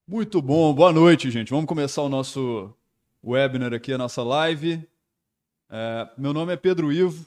Muito bom, boa noite, gente. Vamos começar o nosso webinar aqui, a nossa live. Meu nome é Pedro Ivo,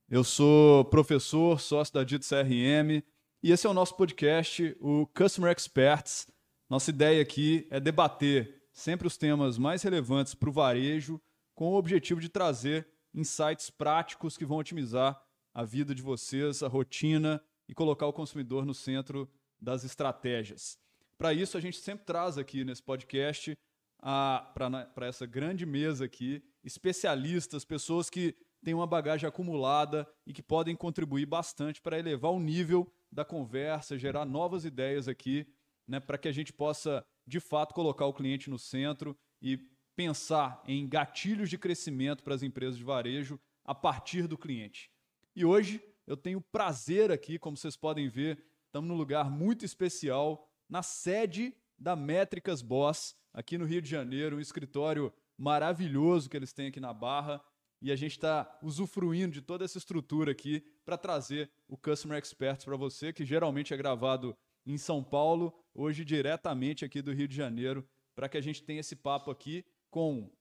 eu sou professor, sócio da Dito CRM, e esse é o nosso podcast, o Customer Experts. Nossa ideia aqui é debater sempre os temas mais relevantes para o varejo, com o objetivo de trazer insights práticos que vão otimizar a vida de vocês, a rotina e colocar o consumidor no centro das estratégias. Para isso, a gente sempre traz aqui nesse podcast, para essa grande mesa aqui, especialistas, pessoas que têm uma bagagem acumulada e que podem contribuir bastante para elevar o nível da conversa, gerar novas ideias aqui, né, para que a gente possa, de fato, colocar o cliente no centro e pensar em gatilhos de crescimento para as empresas de varejo a partir do cliente. E hoje eu tenho o prazer aqui, como vocês podem ver, estamos num lugar muito especial, na sede da Métricas Boss, aqui no Rio de Janeiro, um escritório maravilhoso que eles têm aqui na Barra, e a gente está usufruindo de toda essa estrutura aqui para trazer o Customer Experts para você, que geralmente é gravado em São Paulo, hoje diretamente aqui do Rio de Janeiro, para que a gente tenha esse papo aqui com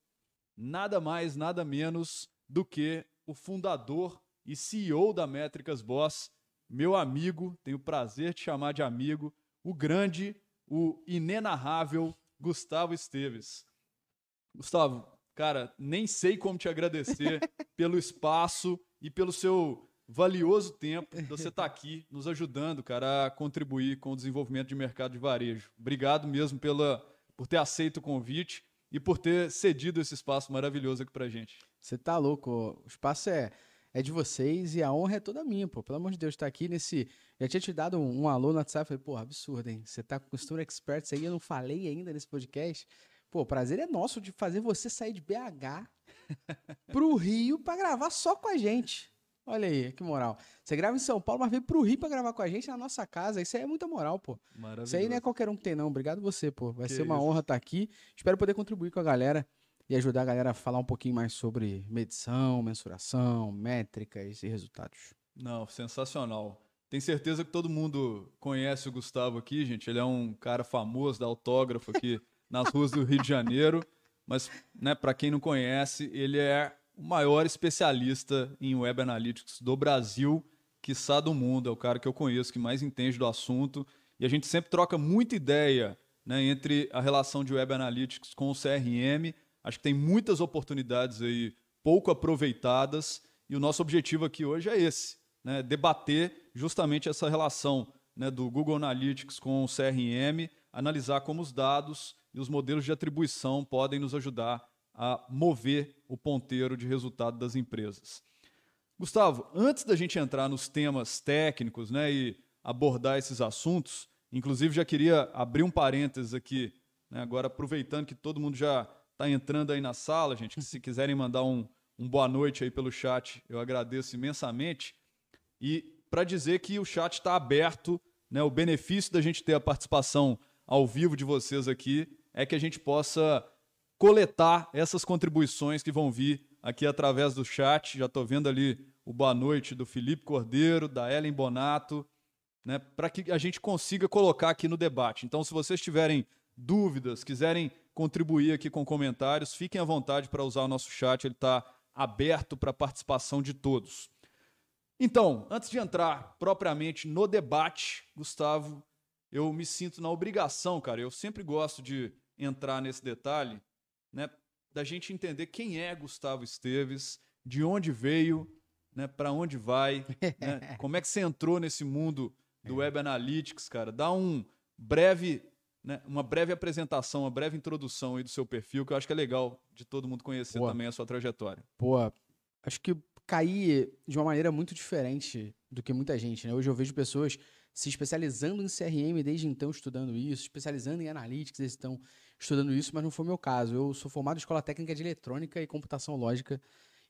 nada mais, nada menos do que o fundador e CEO da Métricas Boss, meu amigo, tenho o prazer de chamar de amigo, o grande, o inenarrável Gustavo Esteves. Gustavo, cara, nem sei como te agradecer pelo espaço e pelo seu valioso tempo de você estar aqui nos ajudando, cara, a contribuir com o desenvolvimento de mercado de varejo. Obrigado mesmo por ter aceito o convite e por ter cedido esse espaço maravilhoso aqui pra gente. Você tá louco, o espaço é de vocês e a honra é toda minha, pô. Pelo amor de Deus, tá aqui nesse... Já tinha te dado um alô no WhatsApp, falei, pô, absurdo, hein? Você tá com Customer Experts aí, eu não falei ainda nesse podcast. Pô, o prazer é nosso de fazer você sair de BH pro Rio pra gravar só com a gente. Olha aí, que moral. Você grava em São Paulo, mas vem pro Rio pra gravar com a gente na nossa casa. Isso aí é muita moral, pô. Maravilhoso. Isso aí não é qualquer um que tem, não. Obrigado você, pô. Vai ser uma isso. honra estar aqui. Espero poder contribuir com a galera e ajudar a galera a falar um pouquinho mais sobre medição, mensuração, métricas e resultados. Não, sensacional. Tenho certeza que todo mundo conhece o Gustavo aqui, gente. Ele é um cara famoso, dá autógrafo aqui nas ruas do Rio de Janeiro. Mas, né, para quem não conhece, ele é o maior especialista em Web Analytics do Brasil, quiçá do mundo. É o cara que eu conheço, que mais entende do assunto. E a gente sempre troca muita ideia, né, entre a relação de Web Analytics com o CRM. Acho que tem muitas oportunidades aí pouco aproveitadas e o nosso objetivo aqui hoje é esse, né? Debater justamente essa relação, né, do Google Analytics com o CRM, analisar como os dados e os modelos de atribuição podem nos ajudar a mover o ponteiro de resultado das empresas. Gustavo, antes da gente entrar nos temas técnicos, né, e abordar esses assuntos, inclusive já queria abrir um parênteses aqui, né, agora aproveitando que todo mundo já está entrando aí na sala, gente, que se quiserem mandar um boa noite aí pelo chat, eu agradeço imensamente. E para dizer que o chat está aberto, né, o benefício da gente ter a participação ao vivo de vocês aqui é que a gente possa coletar essas contribuições que vão vir aqui através do chat. Já estou vendo ali o boa noite do Felipe Cordeiro, da Ellen Bonato, né, para que a gente consiga colocar aqui no debate. Então, se vocês tiverem dúvidas, quiserem contribuir aqui com comentários, fiquem à vontade para usar o nosso chat, ele está aberto para a participação de todos. Então, antes de entrar propriamente no debate, Gustavo, eu me sinto na obrigação, cara, eu sempre gosto de entrar nesse detalhe, né, da gente entender quem é Gustavo Esteves, de onde veio, né, para onde vai, né, como é que você entrou nesse mundo do Web Analytics, cara. Dá uma breve apresentação, uma breve introdução aí do seu perfil, que eu acho que é legal de todo mundo conhecer também a sua trajetória. Pô, acho que caí de uma maneira muito diferente do que muita gente, né? Hoje eu vejo pessoas se especializando em CRM desde então estudando isso, especializando em Analytics desde então estudando isso, mas não foi o meu caso. Eu sou formado em Escola Técnica de Eletrônica e Computação Lógica.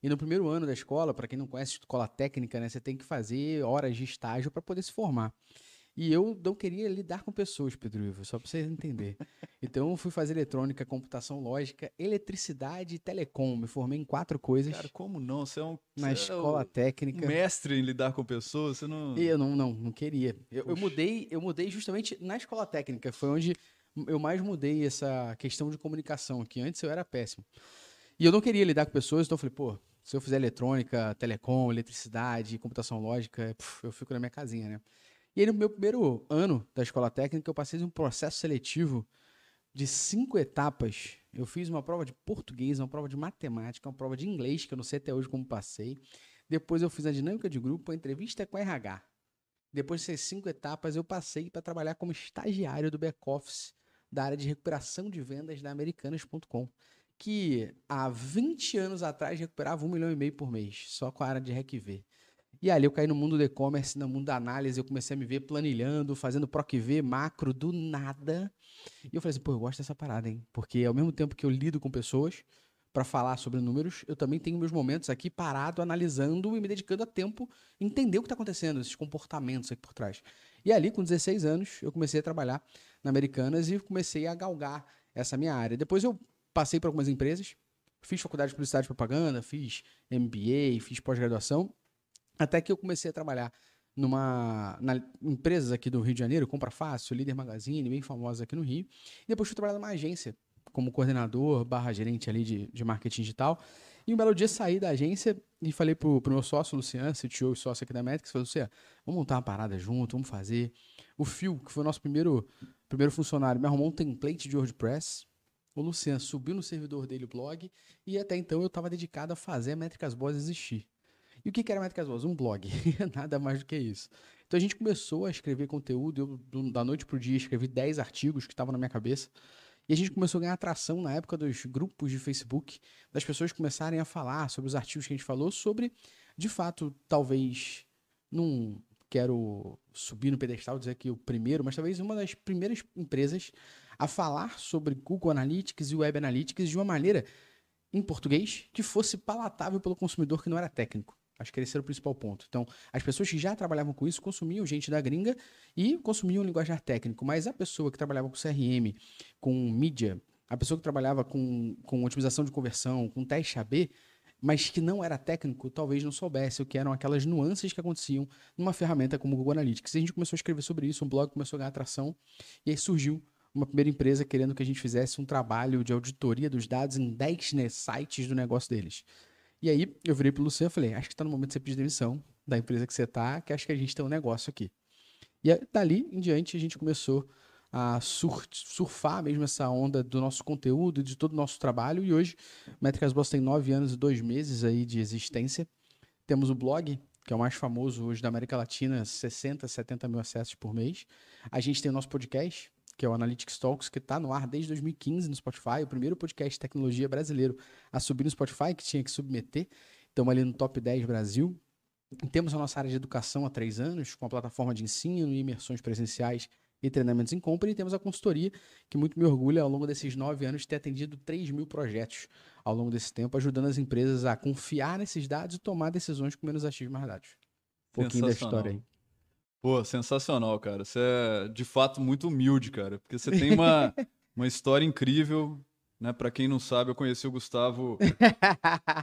E no primeiro ano da escola, para quem não conhece escola técnica, né, você tem que fazer horas de estágio para poder se formar. E eu não queria lidar com pessoas, Pedro Ivo, só para vocês entenderem. Então eu fui fazer eletrônica, computação lógica, eletricidade e telecom. Me formei em 4 coisas Cara, como não? Você na é escola um técnica. mestre em lidar com pessoas, você E não... eu não queria. Eu Poxa. mudei justamente na escola técnica. Foi onde eu mais mudei essa questão de comunicação, que antes eu era péssimo. E eu não queria lidar com pessoas, então eu falei, pô, se eu fizer eletrônica, telecom, eletricidade, computação lógica, eu fico na minha casinha, né? E aí, no meu primeiro ano da escola técnica, eu passei de um processo seletivo de 5 etapas. Eu fiz uma prova de português, uma prova de matemática, uma prova de inglês, que eu não sei até hoje como passei. Depois eu fiz a dinâmica de grupo, a entrevista com a RH. Depois dessas 5 etapas, eu passei para trabalhar como estagiário do back-office da área de recuperação de vendas da Americanas.com, que há 20 anos atrás recuperava 1,5 milhão por mês, só com a área de RecV. E ali eu caí no mundo do e-commerce, no mundo da análise, eu comecei a me ver planilhando, fazendo PROC-V, macro, do nada. E eu falei assim, pô, eu gosto dessa parada, hein? Porque ao mesmo tempo que eu lido com pessoas para falar sobre números, eu também tenho meus momentos aqui parado, analisando e me dedicando a tempo em entender o que está acontecendo, esses comportamentos aqui por trás. E ali, com 16 anos, eu comecei a trabalhar na Americanas e comecei a galgar essa minha área. Depois eu passei por algumas empresas, fiz faculdade de publicidade e propaganda, fiz MBA, fiz pós-graduação, até que eu comecei a trabalhar na empresas aqui do Rio de Janeiro, Compra Fácil, Líder Magazine, bem famosa aqui no Rio. E depois fui trabalhar numa agência como coordenador / gerente ali de marketing digital. E um belo dia saí da agência e falei pro meu sócio, Luciano, CTO e sócio aqui da Metrics, falei, Luciano, vamos montar uma parada junto, vamos fazer. O Phil, que foi o nosso primeiro funcionário, me arrumou um template de WordPress. O Luciano subiu no servidor dele o blog e até então eu estava dedicado a fazer a Métricas Boss existir. E o que era Métricas Boas? Um blog. Nada mais do que isso. Então a gente começou a escrever conteúdo. Da noite pro dia, escrevi 10 artigos que estavam na minha cabeça. E a gente começou a ganhar atração na época dos grupos de Facebook, das pessoas começarem a falar sobre os artigos que a gente falou, sobre, de fato, talvez, não quero subir no pedestal, dizer que o primeiro, mas talvez uma das primeiras empresas a falar sobre Google Analytics e Web Analytics de uma maneira em português que fosse palatável pelo consumidor que não era técnico. Acho que esse era o principal ponto. Então, as pessoas que já trabalhavam com isso consumiam gente da gringa e consumiam linguajar técnico. Mas a pessoa que trabalhava com CRM, com mídia, a pessoa que trabalhava com otimização de conversão, com teste AB, mas que não era técnico, talvez não soubesse o que eram aquelas nuances que aconteciam numa ferramenta como o Google Analytics. E a gente começou a escrever sobre isso, um blog começou a ganhar atração, e aí surgiu uma primeira empresa querendo que a gente fizesse um trabalho de auditoria dos dados em 10 sites do negócio deles. E aí eu virei pro Luciano e falei, acho que tá no momento de você pedir demissão da empresa que você tá, que acho que a gente tem um negócio aqui. E aí, dali em diante a gente começou a surfar mesmo essa onda do nosso conteúdo, de todo o nosso trabalho. E hoje, Métricas Boss tem 9 anos e 2 meses aí de existência. Temos o blog, que é o mais famoso hoje da América Latina, 60, 70 mil acessos por mês. A gente tem o nosso podcast, que é o Analytics Talks, que está no ar desde 2015 no Spotify, o primeiro podcast de tecnologia brasileiro a subir no Spotify, que tinha que submeter. Estamos ali no top 10 Brasil. Temos a nossa área de educação há 3 anos, com a plataforma de ensino e imersões presenciais e treinamentos em compra. E temos a consultoria, que muito me orgulha, ao longo desses 9 anos, ter atendido 3 mil projetos ao longo desse tempo, ajudando as empresas a confiar nesses dados e tomar decisões com menos achismos mais dados. Um pouquinho da história aí. Pô, sensacional, cara. Você é, de fato, muito humilde, cara. Porque você tem uma história incrível, né? Pra quem não sabe, eu conheci o Gustavo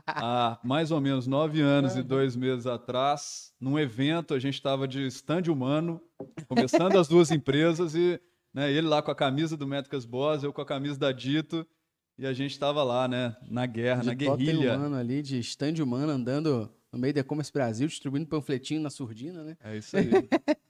há mais ou menos 9 anos e 2 meses atrás. Num evento, a gente estava de stand humano, começando as duas empresas e, né, ele lá com a camisa do Métricas Boss, eu com a camisa da Dito. E a gente estava lá, né? Na guerra, na guerrilha. Humano ali, de stand humano, andando no meio da E-Commerce Brasil, distribuindo panfletinho na surdina, né? É isso aí.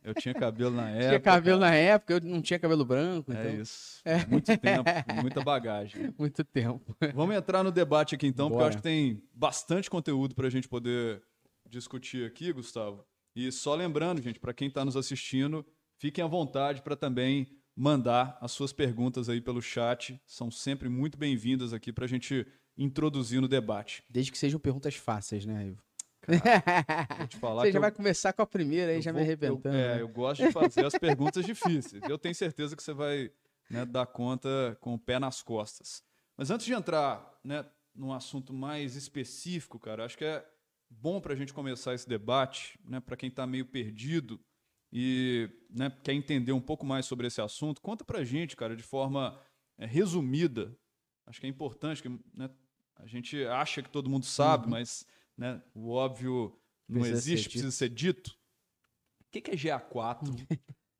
Eu tinha cabelo na época. Tinha cabelo cara. na época, eu não tinha cabelo branco. É então... isso. Muito tempo, muita bagagem. Muito tempo. Vamos entrar no debate aqui então, porque eu Bora. acho que tem bastante conteúdo para a gente poder discutir aqui, Gustavo. E só lembrando, gente, para quem está nos assistindo, fiquem à vontade para também mandar as suas perguntas aí pelo chat. São sempre muito bem-vindas aqui para a gente introduzir no debate. Desde que sejam perguntas fáceis, né, Ivo? Cara, vou te falar Você que já vai começar com a primeira aí, já me arrebentando. Né? Eu gosto de fazer as perguntas difíceis. Eu tenho certeza que você vai, né, dar conta com o pé nas costas. Mas antes de entrar, né, num assunto mais específico, cara, acho que é bom para a gente começar esse debate, né, para quem está meio perdido, e né, quer entender um pouco mais sobre esse assunto, conta pra gente, cara, de forma resumida. Acho que é importante que, né, a gente acha que todo mundo sabe, mas né, o óbvio não Precisa ser existe, precisa ser dito. O que é GA4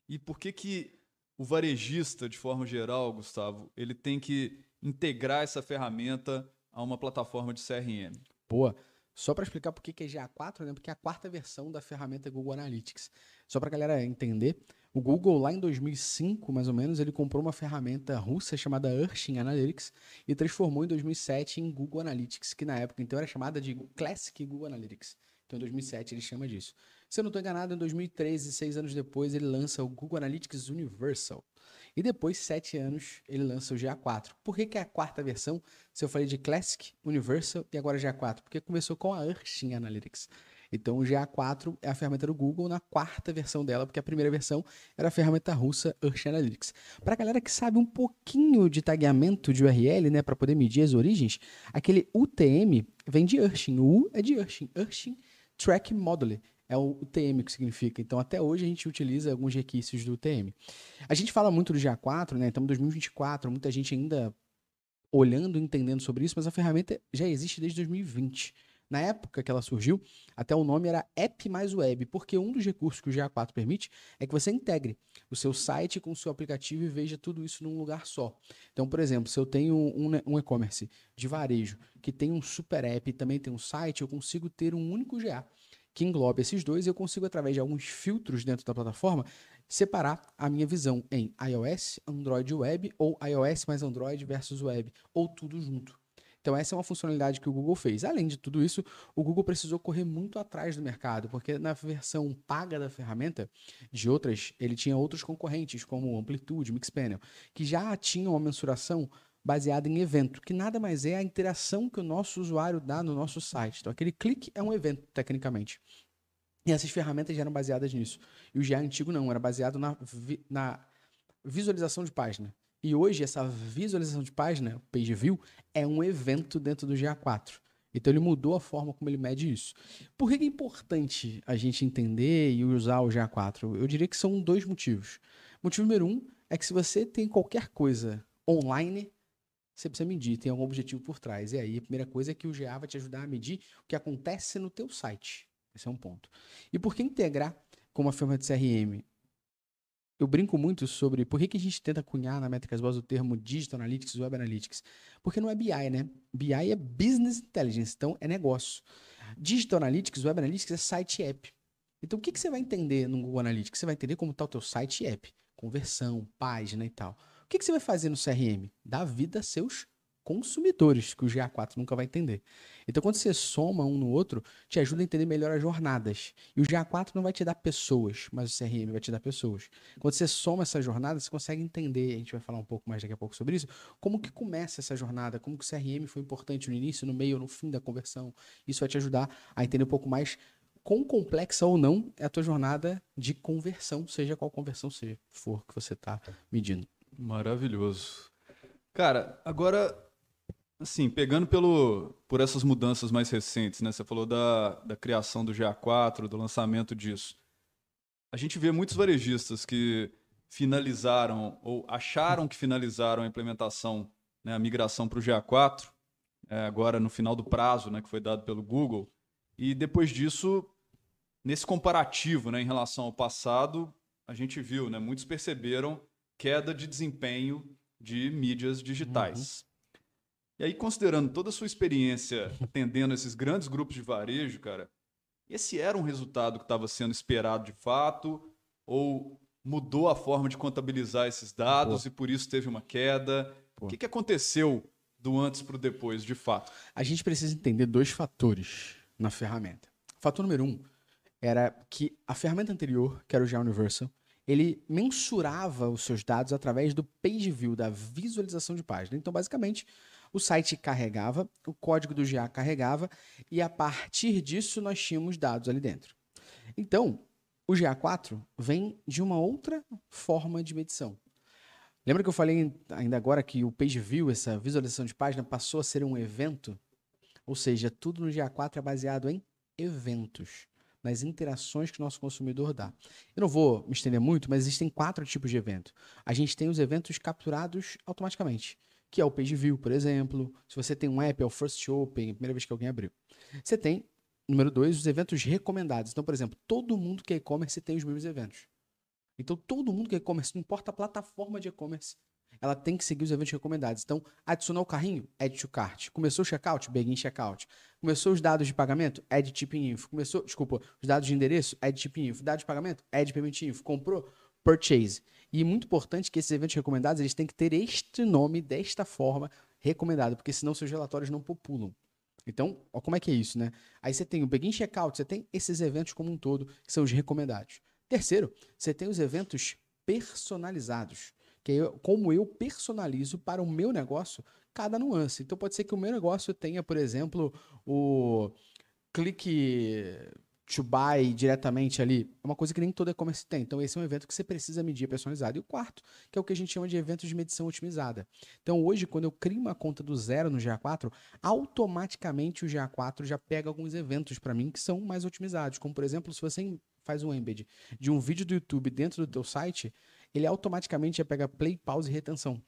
e por que o varejista, de forma geral, Gustavo, ele tem que integrar essa ferramenta a uma plataforma de CRM? Boa. Só para explicar por que é GA4, né? Porque é a quarta versão da ferramenta Google Analytics. Só para a galera entender, o Google lá em 2005, mais ou menos, ele comprou uma ferramenta russa chamada Urshin Analytics e transformou em 2007 em Google Analytics, que na época então era chamada de Classic Google Analytics. Então em 2007 ele chama disso. Se eu não estou enganado, em 2013, 6 anos depois, ele lança o Google Analytics Universal. E depois, 7 anos, ele lança o GA4. Por que é a quarta versão? Se eu falei de Classic, Universal e agora GA4? Porque começou com a Urshin Analytics. Então, o GA4 é a ferramenta do Google na quarta versão dela, porque a primeira versão era a ferramenta russa Urshin Analytics. Para a galera que sabe um pouquinho de tagueamento de URL, né, para poder medir as origens, aquele UTM vem de Urshin. O U é de Urshin. Urshin Track Module. É o UTM que significa. Então, até hoje, a gente utiliza alguns requisitos do UTM. A gente fala muito do GA4, né? Estamos em 2024, muita gente ainda olhando e entendendo sobre isso, mas a ferramenta já existe desde 2020. Na época que ela surgiu, até o nome era App mais Web, porque um dos recursos que o GA4 permite é que você integre o seu site com o seu aplicativo e veja tudo isso num lugar só. Então, por exemplo, se eu tenho um e-commerce de varejo que tem um super app e também tem um site, eu consigo ter um único GA que englobe esses dois e eu consigo, através de alguns filtros dentro da plataforma, separar a minha visão em iOS, Android Web ou iOS mais Android versus Web, ou tudo junto. Então essa é uma funcionalidade que o Google fez. Além de tudo isso, o Google precisou correr muito atrás do mercado, porque na versão paga da ferramenta, de outras, ele tinha outros concorrentes, como Amplitude, Mixpanel, que já tinham uma mensuração baseada em evento, que nada mais é a interação que o nosso usuário dá no nosso site. Então aquele clique é um evento, tecnicamente. E essas ferramentas já eram baseadas nisso. E o GA antigo não, era baseado na visualização de página. E hoje essa visualização de página, page view, é um evento dentro do GA4. Então ele mudou a forma como ele mede isso. Por que é importante a gente entender e usar o GA4? Eu diria que são dois motivos. Motivo número 1 é que se você tem qualquer coisa online, você precisa medir, tem algum objetivo por trás. E aí a primeira coisa é que o GA vai te ajudar a medir o que acontece no teu site. Esse é um ponto. E por que integrar com uma ferramenta de CRM? Eu brinco muito sobre por que a gente tenta cunhar na Métricas Boas o termo Digital Analytics e Web Analytics. Porque não é BI, né? BI é Business Intelligence, então é negócio. Digital Analytics, Web Analytics é site e app. Então o que você vai entender no Google Analytics? Você vai entender como está o teu site e app, conversão, página e tal. O que você vai fazer no CRM? Dar vida a seus consumidores, que o GA4 nunca vai entender. Então, quando você soma um no outro, te ajuda a entender melhor as jornadas. E o GA4 não vai te dar pessoas, mas o CRM vai te dar pessoas. Quando você soma essa jornada, você consegue entender, a gente vai falar um pouco mais daqui a pouco sobre isso, como que começa essa jornada, como que o CRM foi importante no início, no meio, no fim da conversão. Isso vai te ajudar a entender um pouco mais quão complexa ou não é a tua jornada de conversão, seja qual conversão for que você está medindo. Maravilhoso. Cara, agora, assim, pegando por essas mudanças mais recentes, né? Você falou da criação do GA4, do lançamento disso. A gente vê muitos varejistas que finalizaram ou acharam que finalizaram a implementação, né, a migração para o GA4, agora no final do prazo, né, que foi dado pelo Google. E depois disso, nesse comparativo, né, em relação ao passado, a gente viu, né, muitos perceberam queda de desempenho de mídias digitais. E aí, considerando toda a sua experiência atendendo esses grandes grupos de varejo, cara, esse era um resultado que estava sendo esperado de fato? Ou mudou a forma de contabilizar esses dados e por isso teve uma queda? O que aconteceu do antes para o depois, de fato? A gente precisa entender dois fatores na ferramenta. O fator número 1 era que a ferramenta anterior, que era o GA Universal, ele mensurava os seus dados através do page view, da visualização de página. Então, basicamente, o site carregava, o código do GA carregava, e a partir disso nós tínhamos dados ali dentro. Então, o GA4 vem de uma outra forma de medição. Lembra que eu falei ainda agora que o page view, essa visualização de página, passou a ser um evento? Ou seja, tudo no GA4 é baseado em eventos. nas interações que o nosso consumidor dá. Eu não vou me estender muito, mas existem 4 tipos de evento. A gente tem os eventos capturados automaticamente, que é o page view, por exemplo. Se você tem um app, é o first open, a primeira vez que alguém abriu. Você tem, número 2, os eventos recomendados. Então, por exemplo, todo mundo que é e-commerce tem os mesmos eventos. Então, todo mundo que é e-commerce, não importa a plataforma de e-commerce, ela tem que seguir os eventos recomendados. Então, adicionou o carrinho? Add to cart. Começou o checkout? Begin checkout. Começou os dados de pagamento? Add tipping info. Os dados de endereço? Add tipping info. Dados de pagamento? Add payment info. Comprou? Purchase. E muito importante que esses eventos recomendados, eles têm que ter este nome, desta forma, recomendado, porque senão seus relatórios não populam. Então, ó, como é que é isso, né? Aí você tem o Begin checkout, você tem esses eventos como um todo, que são os recomendados. Terceiro, você tem os eventos personalizados, que é como eu personalizo para o meu negócio cada nuance. Então pode ser que o meu negócio tenha, por exemplo, o clique to buy diretamente ali. É uma coisa que nem todo e-commerce tem. Então esse é um evento que você precisa medir personalizado. E o quarto, que é o que a gente chama de eventos de medição otimizada. Então hoje, quando eu crio uma conta do zero no GA4, automaticamente o GA4 já pega alguns eventos para mim que são mais otimizados. Como, por exemplo, se você faz um embed de um vídeo do YouTube dentro do teu site, ele automaticamente já pega play, pause e retenção.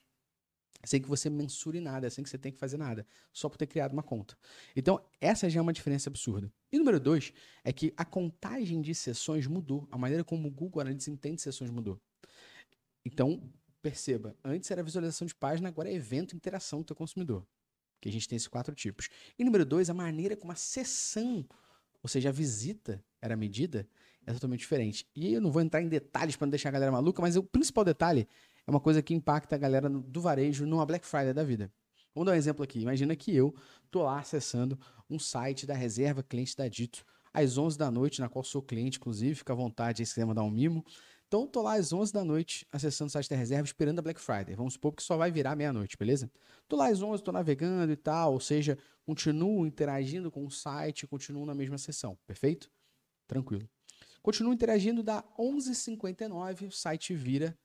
Sem que você mensure nada, sem que você tenha que fazer nada. Só por ter criado uma conta. Então, essa já é uma diferença absurda. E número 2 é que a contagem de sessões mudou. A maneira como o Google Analytics entende sessões mudou. Então, perceba, antes era visualização de página, agora é evento, interação do teu consumidor. Que a gente tem esses 4 tipos. E número 2, a maneira como a sessão, ou seja, a visita era medida, é totalmente diferente. E aí eu não vou entrar em detalhes para não deixar a galera maluca, mas o principal detalhe é uma coisa que impacta a galera do varejo numa Black Friday da vida. Vamos dar um exemplo aqui. Imagina que eu tô lá acessando um site da reserva cliente da Dito às 11 da noite, na qual sou cliente, inclusive, fica à vontade aí se quiser mandar um mimo. Então, tô lá às 11 da noite acessando o site da reserva, esperando a Black Friday. Vamos supor que só vai virar meia-noite, beleza? Tô lá às 11, tô navegando e tal, ou seja, continuo interagindo com o site, continuo na mesma sessão, perfeito? Tranquilo. Continuo interagindo, dá 11h59, o site vira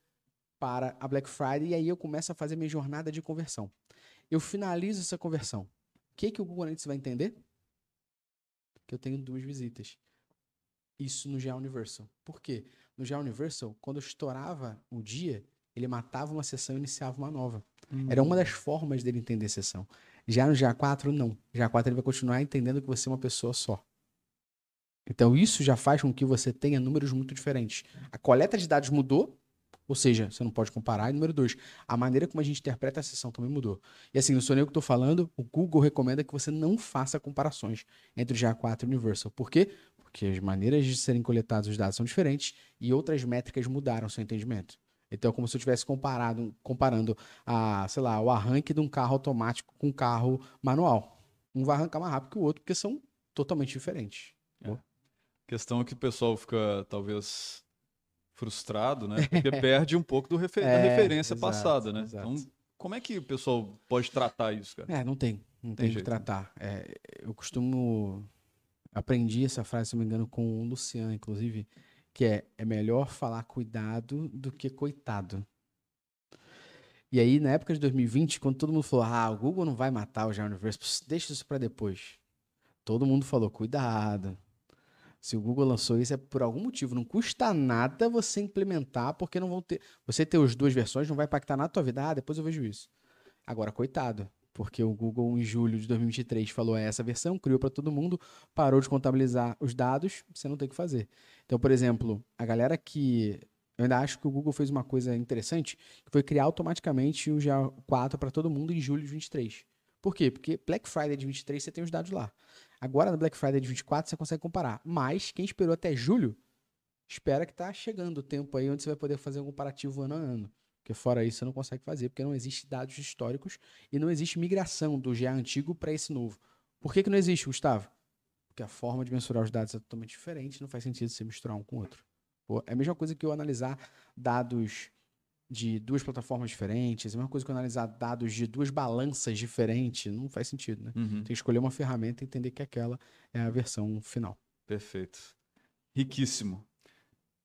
para a Black Friday e aí eu começo a fazer minha jornada de conversão. Eu finalizo essa conversão. O que o Google Analytics vai entender? Que eu tenho 2 visitas. Isso no GA Universal. Por quê? No GA Universal, quando eu estourava o dia, ele matava uma sessão e iniciava uma nova. Era uma das formas dele entender a sessão. Já no GA4, não. GA4 ele vai continuar entendendo que você é uma pessoa só. Então isso já faz com que você tenha números muito diferentes. A coleta de dados mudou, ou seja, você não pode comparar. E número 2, a maneira como a gente interpreta a sessão também mudou. E assim, não sou nem eu que estou falando, o Google recomenda que você não faça comparações entre o GA4 e o Universal. Por quê? Porque as maneiras de serem coletados os dados são diferentes e outras métricas mudaram seu entendimento. Então, é como se eu estivesse comparando o arranque de um carro automático com um carro manual. Um vai arrancar mais rápido que o outro, porque são totalmente diferentes. A questão é que o pessoal fica, talvez, frustrado, né? Porque perde um pouco da referência passada, né? Exato. Então, como é que o pessoal pode tratar isso, cara? Não tem que jeito, tratar. Eu costumo... Aprendi essa frase, se não me engano, com o Luciano, inclusive, que é melhor falar cuidado do que coitado. E aí, na época de 2020, quando todo mundo falou, o Google não vai matar o GA Universal, deixa isso para depois. Todo mundo falou, cuidado. Se o Google lançou isso é por algum motivo. Não custa nada você implementar, porque não vão ter... Você ter as 2 versões não vai impactar na tua vida. Depois eu vejo isso. Agora, coitado. Porque o Google, em julho de 2023, falou essa versão, criou para todo mundo, parou de contabilizar os dados, você não tem o que fazer. Então, por exemplo, a galera que... Eu ainda acho que o Google fez uma coisa interessante, que foi criar automaticamente o GA4 para todo mundo em julho de 2023. Por quê? Porque Black Friday de 23 você tem os dados lá. Agora, na Black Friday de 24, você consegue comparar. Mas, quem esperou até julho, espera que está chegando o tempo aí onde você vai poder fazer um comparativo ano a ano. Porque fora isso, você não consegue fazer, porque não existe dados históricos e não existe migração do GA antigo para esse novo. Por que não existe, Gustavo? Porque a forma de mensurar os dados é totalmente diferente, não faz sentido você misturar um com o outro. É a mesma coisa que eu analisar dados de 2 plataformas diferentes, é a mesma coisa que eu analisar dados de 2 balanças diferentes, não faz sentido, né? Tem que escolher uma ferramenta e entender que aquela é a versão final. Perfeito. Riquíssimo.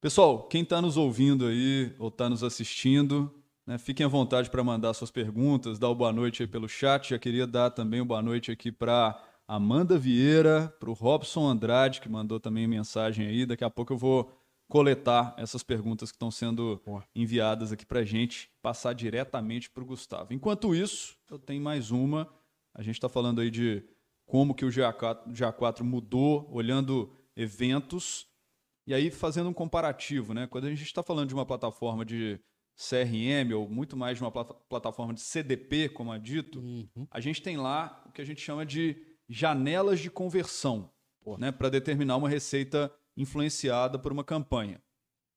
Pessoal, quem está nos ouvindo aí ou está nos assistindo, né, fiquem à vontade para mandar suas perguntas, dar o boa noite aí pelo chat. Já queria dar também o boa noite aqui para Amanda Vieira, para o Robson Andrade, que mandou também mensagem aí. Daqui a pouco eu vou coletar essas perguntas que estão sendo enviadas aqui para a gente, passar diretamente para o Gustavo. Enquanto isso, eu tenho mais uma. A gente está falando aí de como que o GA4 mudou, olhando eventos, e aí fazendo um comparativo, né? Quando a gente está falando de uma plataforma de CRM, ou muito mais de uma plataforma de CDP, como é dito, a gente tem lá o que a gente chama de janelas de conversão, né? Para determinar uma receita influenciada por uma campanha,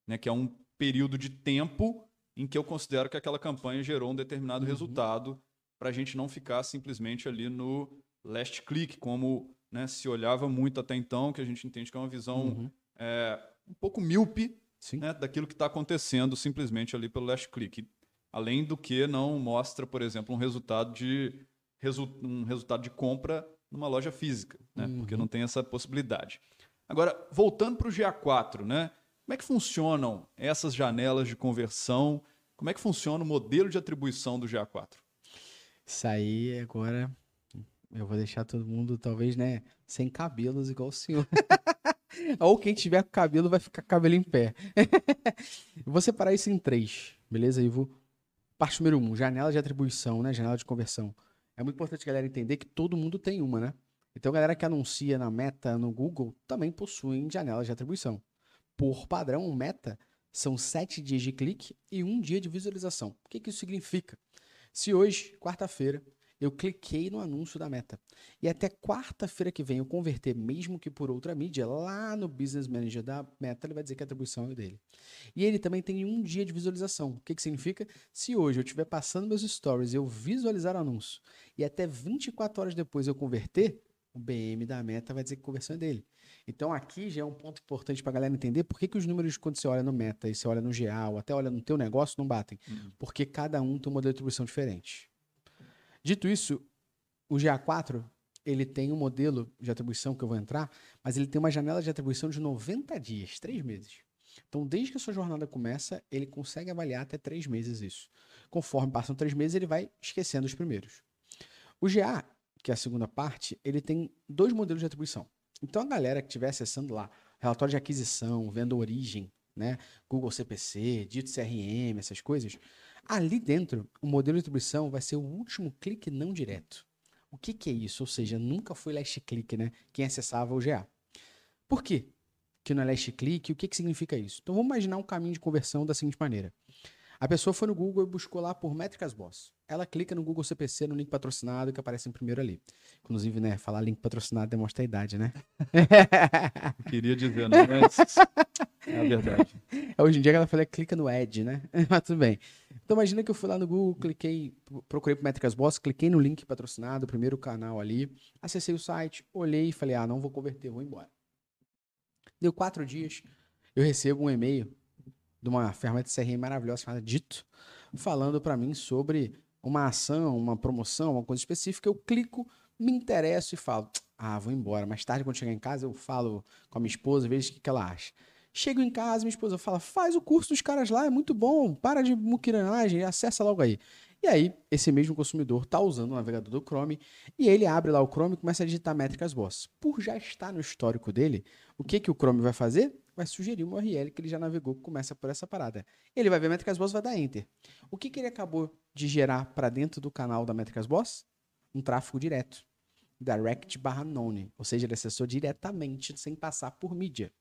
né? Que é um período de tempo em que eu considero que aquela campanha gerou um determinado resultado, para a gente não ficar simplesmente ali no last click, como, né, se olhava muito até então, que a gente entende que é uma visão um pouco míope, né, daquilo que está acontecendo simplesmente ali pelo last click. Além do que não mostra, por exemplo, um resultado de compra numa loja física, né, porque não tem essa possibilidade. Agora, voltando para o GA4, né, como é que funcionam essas janelas de conversão? Como é que funciona o modelo de atribuição do GA4? Isso aí, agora, eu vou deixar todo mundo, talvez, né, sem cabelos igual o senhor. Ou quem tiver com cabelo vai ficar com cabelo em pé. Eu vou separar isso em 3, beleza, Ivo? Parte número 1, janela de atribuição, né, janela de conversão. É muito importante a galera entender que todo mundo tem uma, né? Então, a galera que anuncia na Meta, no Google, também possuem janelas de atribuição. Por padrão, o Meta são 7 dias de clique e 1 dia de visualização. O que isso significa? Se hoje, quarta-feira, eu cliquei no anúncio da Meta e até quarta-feira que vem eu converter, mesmo que por outra mídia, lá no Business Manager da Meta, ele vai dizer que a atribuição é dele. E ele também tem 1 dia de visualização. O que significa? Se hoje eu estiver passando meus stories e eu visualizar o anúncio e até 24 horas depois eu converter, o BM da Meta vai dizer que a conversão é dele. Então aqui já é um ponto importante para a galera entender por que os números, quando você olha no Meta e você olha no GA ou até olha no teu negócio, não batem. Porque cada um tem um modelo de atribuição diferente. Dito isso, o GA4 ele tem um modelo de atribuição que eu vou entrar, mas ele tem uma janela de atribuição de 90 dias, 3 meses. Então, desde que a sua jornada começa, ele consegue avaliar até 3 meses isso. Conforme passam 3 meses, ele vai esquecendo os primeiros. O GA, que é a segunda parte, ele tem 2 modelos de atribuição. Então, a galera que estiver acessando lá, relatório de aquisição, venda origem, né, Google CPC, Dito CRM, essas coisas, ali dentro, o modelo de atribuição vai ser o último clique não direto. O que é isso? Ou seja, nunca foi last click, né? Quem acessava o GA. Por quê que não é last click? O que significa isso? Então, vamos imaginar um caminho de conversão da seguinte maneira. A pessoa foi no Google e buscou lá por Métricas Boss. Ela clica no Google CPC, no link patrocinado, que aparece em primeiro ali. Inclusive, né, falar link patrocinado demonstra a idade, né? Eu queria dizer, não, mas é a verdade. Hoje em dia ela fala clica no Edge, né? Mas tudo bem. Então imagina que eu fui lá no Google, cliquei, procurei por Métricas Boss, cliquei no link patrocinado, primeiro canal ali, acessei o site, olhei e falei, não vou converter, vou embora. Deu 4 dias, eu recebo um e-mail de uma ferramenta de CRM maravilhosa chamada Dito, falando para mim sobre uma ação, uma promoção, uma coisa específica. Eu clico, me interesso e falo, vou embora. Mais tarde, quando chegar em casa, eu falo com a minha esposa, vejo o que ela acha. Chego em casa, minha esposa fala, faz o curso dos caras lá, é muito bom, para de muquiranagem, acessa logo aí. E aí, esse mesmo consumidor está usando o navegador do Chrome e ele abre lá o Chrome e começa a digitar Métricas Boss. Por já estar no histórico dele, o que o Chrome vai fazer? Vai sugerir uma URL que ele já navegou, que começa por essa parada. Ele vai ver Métricas Boss, vai dar Enter. O que ele acabou de gerar para dentro do canal da Métricas Boss? Um tráfego direto. Direct/known. Ou seja, ele acessou diretamente, sem passar por mídia.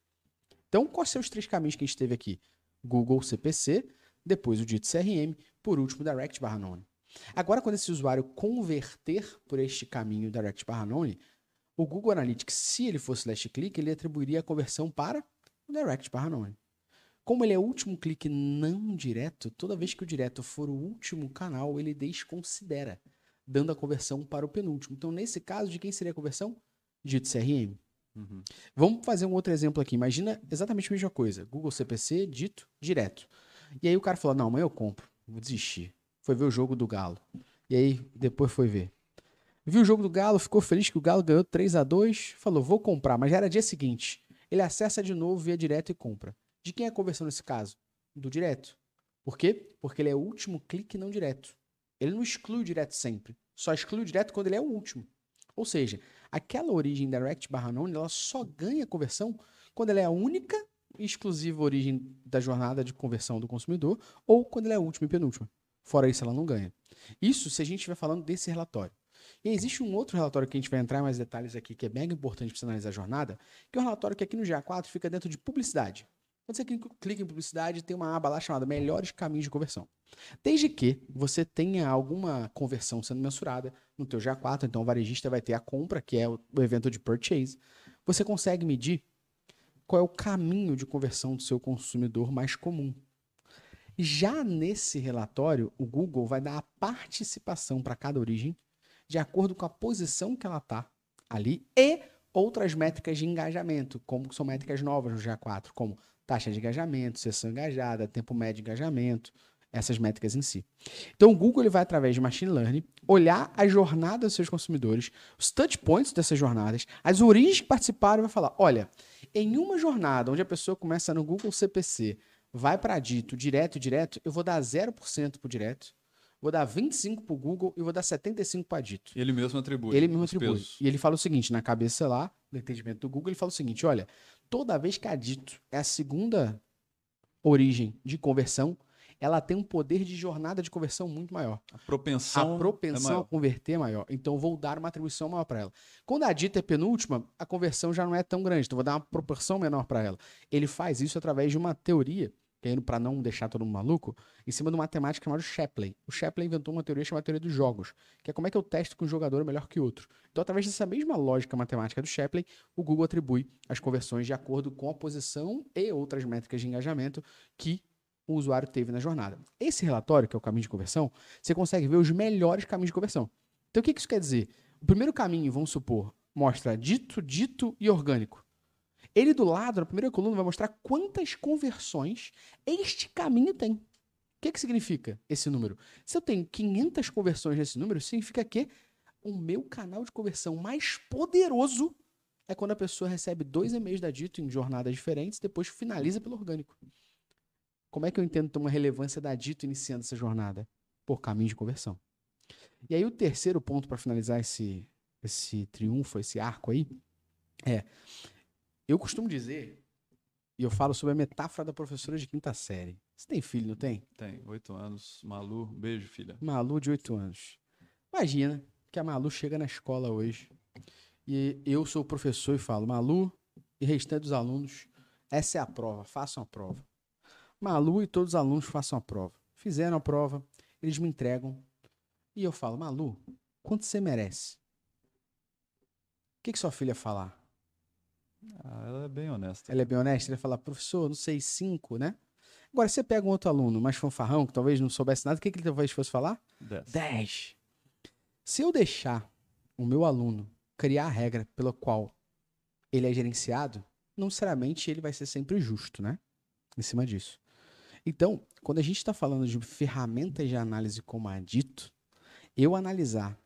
Então, quais são os 3 caminhos que a gente teve aqui? Google CPC, depois o Dito CRM, por último, Direct/known. Agora, quando esse usuário converter por este caminho Direct/known, o Google Analytics, se ele fosse last click, ele atribuiria a conversão para o Direct/known. Como ele é o último clique não direto, toda vez que o direto for o último canal, ele desconsidera, dando a conversão para o penúltimo. Então, nesse caso, de quem seria a conversão? Dito CRM. Vamos fazer um outro exemplo aqui. Imagina exatamente a mesma coisa. Google CPC, Dito, direto. E aí o cara falou, não, amanhã eu compro. Vou desistir. Foi ver o jogo do Galo. E aí, depois foi ver. Viu o jogo do Galo, ficou feliz que o Galo ganhou 3-2, falou, vou comprar. Mas já era dia seguinte. Ele acessa de novo, via direto e compra. De quem é a conversão nesse caso? Do direto. Por quê? Porque ele é o último clique não direto. Ele não exclui o direto sempre. Só exclui o direto quando ele é o último. Ou seja, aquela origem direct/non, ela só ganha conversão quando ela é a única e exclusiva origem da jornada de conversão do consumidor ou quando ela é a última e penúltima. Fora isso, ela não ganha. Isso se a gente estiver falando desse relatório. E existe um outro relatório que a gente vai entrar em mais detalhes aqui, que é mega importante para você analisar a jornada, que é um relatório que aqui no GA4 fica dentro de publicidade. Quando você clica em publicidade, tem uma aba lá chamada Melhores Caminhos de Conversão. Desde que você tenha alguma conversão sendo mensurada no teu GA4, então o varejista vai ter a compra, que é o evento de purchase, você consegue medir qual é o caminho de conversão do seu consumidor mais comum. Já nesse relatório, o Google vai dar a participação para cada origem de acordo com a posição que ela está ali e outras métricas de engajamento, como são métricas novas no GA4, como taxa de engajamento, sessão engajada, tempo médio de engajamento, essas métricas em si. Então o Google ele vai, através de Machine Learning, olhar a jornada dos seus consumidores, os touch points dessas jornadas, as origens que participaram e vai falar, olha, em uma jornada onde a pessoa começa no Google CPC, vai para dito, direto, eu vou dar 0% para o direto, vou dar 25% para o Google e vou dar 75% para dito. Ele mesmo atribui. Ele mesmo atribui. Pesos. E ele fala o seguinte, na cabeça lá, no entendimento do Google, ele fala o seguinte, olha, toda vez que a dito é a segunda origem de conversão, ela tem um poder de jornada de conversão muito maior. A propensão a converter é maior. Então, vou dar uma atribuição maior para ela. Quando a dita é penúltima, a conversão já não é tão grande. Então, vou dar uma proporção menor para ela. Ele faz isso através de uma teoria, para não deixar todo mundo maluco, em cima de uma matemática chamada Shapley. O Shapley inventou uma teoria chamada teoria dos jogos, que é como é que eu testo que um jogador é melhor que outro. Então, através dessa mesma lógica matemática do Shapley, o Google atribui as conversões de acordo com a posição e outras métricas de engajamento que o usuário teve na jornada. Esse relatório, que é o caminho de conversão, você consegue ver os melhores caminhos de conversão. Então, o que isso quer dizer? O primeiro caminho, vamos supor, mostra dito e orgânico. Ele do lado, na primeira coluna, vai mostrar quantas conversões este caminho tem. O que significa esse número? Se eu tenho 500 conversões nesse número, significa que o meu canal de conversão mais poderoso é quando a pessoa recebe 2 e-mails da Dito em jornadas diferentes e depois finaliza pelo orgânico. Como é que eu entendo então a relevância da Dito iniciando essa jornada? Por caminho de conversão. E aí o terceiro ponto para finalizar esse triunfo, esse arco aí, eu costumo dizer, e eu falo sobre a metáfora da professora de 5ª série. Você tem filho, não tem? Tem, 8 anos. Malu, beijo, filha. Malu de 8 anos. Imagina que a Malu chega na escola hoje e eu sou o professor e falo, Malu e restante dos alunos, essa é a prova, façam a prova. Malu e todos os alunos façam a prova. Fizeram a prova, eles me entregam e eu falo, Malu, quanto você merece? O que sua filha falar? Ela é bem honesta. Ela é bem honesta? Ela fala, professor, não sei, 5, né? Agora, você pega um outro aluno mais fanfarrão, que talvez não soubesse nada, o que ele talvez fosse falar? 10. Se eu deixar o meu aluno criar a regra pela qual ele é gerenciado, não necessariamente ele vai ser sempre justo, né? Em cima disso. Então, quando a gente está falando de ferramentas de análise como a Dito, eu analisar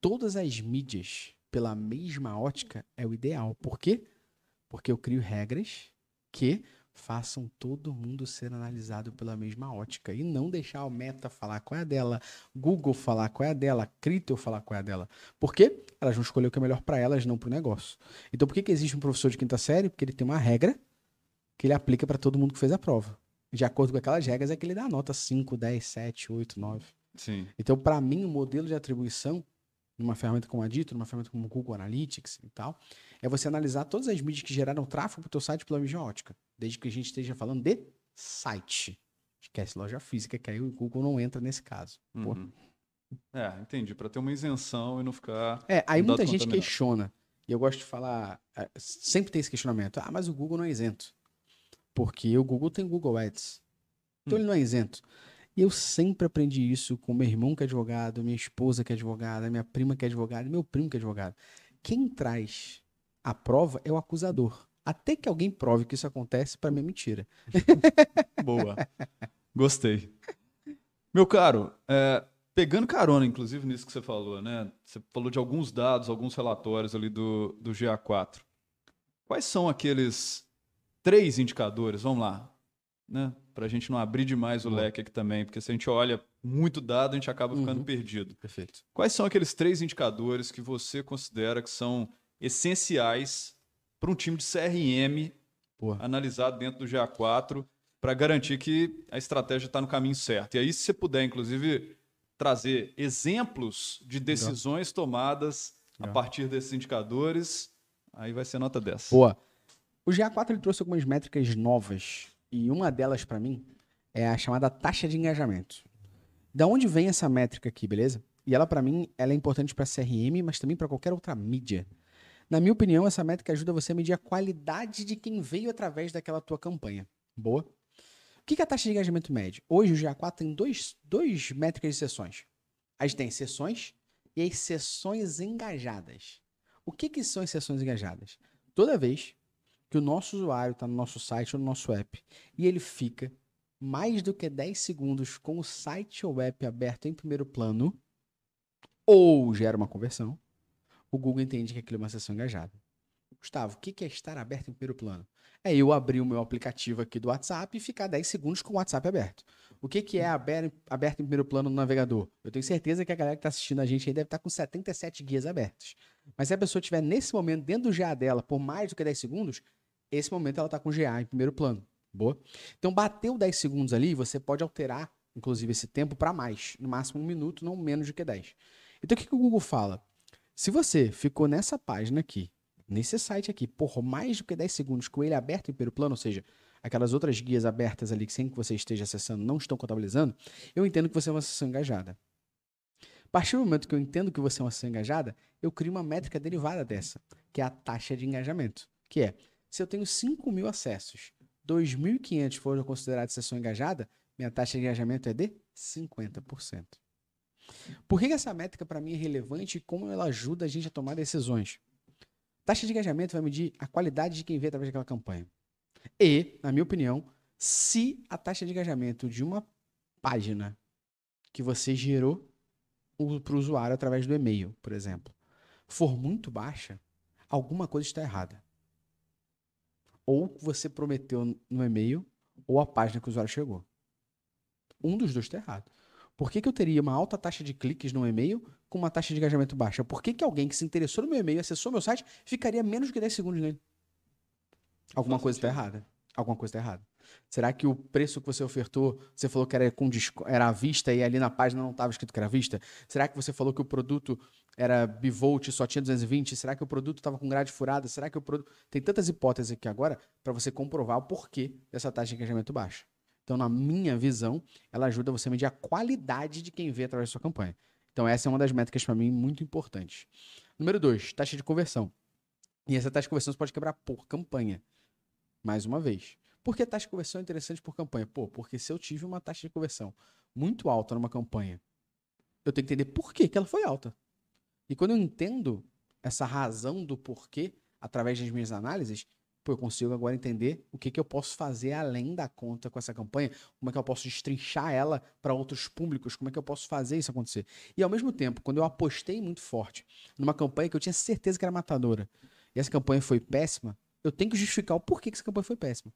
todas as mídias pela mesma ótica é o ideal. Por quê? Porque eu crio regras que façam todo mundo ser analisado pela mesma ótica e não deixar o Meta falar qual é a dela, Google falar qual é a dela, Criteo falar qual é a dela. Por quê? Elas vão escolher o que é melhor para elas, não para o negócio. Então, por que existe um professor de 5ª série? Porque ele tem uma regra que ele aplica para todo mundo que fez a prova. De acordo com aquelas regras, é que ele dá nota 5, 10, 7, 8, 9. Sim. Então, para mim, o modelo de atribuição, numa ferramenta como a Dito, numa ferramenta como o Google Analytics e tal, é você analisar todas as mídias que geraram tráfego para o teu site pela mesma ótica. Desde que a gente esteja falando de site. Esquece loja física, que aí o Google não entra nesse caso. Uhum. Entendi. Para ter uma isenção e não ficar... aí muita gente questiona. E eu gosto de falar... Sempre tem esse questionamento. Mas o Google não é isento. Porque o Google tem Google Ads. Então ele não é isento. E eu sempre aprendi isso com meu irmão que é advogado, minha esposa que é advogada, minha prima que é advogada e meu primo que é advogado. Quem traz a prova é o acusador. Até que alguém prove que isso acontece, para mim é mentira. Boa. Gostei. Meu caro, pegando carona, inclusive, nisso que você falou, né? Você falou de alguns dados, alguns relatórios ali do GA4. Quais são aqueles 3 indicadores? Vamos lá. Né? Para a gente não abrir demais o leque aqui também, porque se a gente olha muito dado, a gente acaba ficando perdido. Perfeito. Quais são aqueles 3 indicadores que você considera que são essenciais para um time de CRM analisado dentro do GA4 para garantir que a estratégia está no caminho certo? E aí, se você puder, inclusive, trazer exemplos de decisões tomadas a partir desses indicadores, aí vai ser nota 10. Boa. O GA4 ele trouxe algumas métricas novas e uma delas, para mim, é a chamada taxa de engajamento. Da onde vem essa métrica aqui, beleza? E ela, para mim, ela é importante para CRM, mas também para qualquer outra mídia. Na minha opinião, essa métrica ajuda você a medir a qualidade de quem veio através daquela tua campanha. Boa? O que é a taxa de engajamento mede? Hoje o GA4 tem dois métricas de sessões. A gente tem sessões e as sessões engajadas. O que são as sessões engajadas? Toda vez que o nosso usuário está no nosso site ou no nosso app e ele fica mais do que 10 segundos com o site ou app aberto em primeiro plano ou gera uma conversão, o Google entende que aquilo é uma sessão engajada. Gustavo, o que é estar aberto em primeiro plano? É eu abrir o meu aplicativo aqui do WhatsApp e ficar 10 segundos com o WhatsApp aberto. O que é aberto em primeiro plano no navegador? Eu tenho certeza que a galera que está assistindo a gente aí deve estar com 77 guias abertos. Mas se a pessoa estiver nesse momento dentro do GA dela por mais do que 10 segundos, esse momento ela está com o GA em primeiro plano. Boa? Então, bateu 10 segundos ali, você pode alterar, inclusive, esse tempo para mais. No máximo 1 minuto, não menos do que 10. Então, o que o Google fala? Se você ficou nessa página aqui, nesse site aqui, por mais do que 10 segundos com ele aberto em primeiro plano, ou seja, aquelas outras guias abertas ali que sem que você esteja acessando não estão contabilizando, eu entendo que você é uma sessão engajada. A partir do momento que eu entendo que você é uma sessão engajada, eu crio uma métrica derivada dessa, que é a taxa de engajamento, que é, se eu tenho 5.000 acessos, 2.500 foram considerados sessão engajada, minha taxa de engajamento é de 50%. Por que essa métrica para mim é relevante e como ela ajuda a gente a tomar decisões? Taxa de engajamento vai medir a qualidade de quem vê através daquela campanha. E, na minha opinião, se a taxa de engajamento de uma página que você gerou para o usuário através do e-mail, por exemplo, for muito baixa, alguma coisa está errada. Ou você prometeu no e-mail, ou a página que o usuário chegou. Um dos dois está errado. Por que eu teria uma alta taxa de cliques no e-mail com uma taxa de engajamento baixa? Por que alguém que se interessou no meu e-mail, acessou meu site, ficaria menos do que 10 segundos nele? Alguma coisa está errada. Alguma coisa está errada. Será que o preço que você ofertou, você falou que era à vista e ali na página não estava escrito que era à vista? Será que você falou que o produto era bivolt e só tinha 220? Será que o produto estava com grade furada? Será que o produto... Tem tantas hipóteses aqui agora para você comprovar o porquê dessa taxa de engajamento baixa. Então, na minha visão, ela ajuda você a medir a qualidade de quem vê através da sua campanha. Então, essa é uma das métricas para mim muito importantes. Número 2, taxa de conversão. E essa taxa de conversão você pode quebrar por campanha. Mais uma vez. Por que a taxa de conversão é interessante por campanha? Porque se eu tive uma taxa de conversão muito alta numa campanha, eu tenho que entender por que ela foi alta. E quando eu entendo essa razão do porquê, através das minhas análises, eu consigo agora entender o que eu posso fazer além da conta com essa campanha, como é que eu posso destrinchar ela para outros públicos, como é que eu posso fazer isso acontecer. E ao mesmo tempo, quando eu apostei muito forte numa campanha que eu tinha certeza que era matadora, e essa campanha foi péssima, eu tenho que justificar o porquê que essa campanha foi péssima.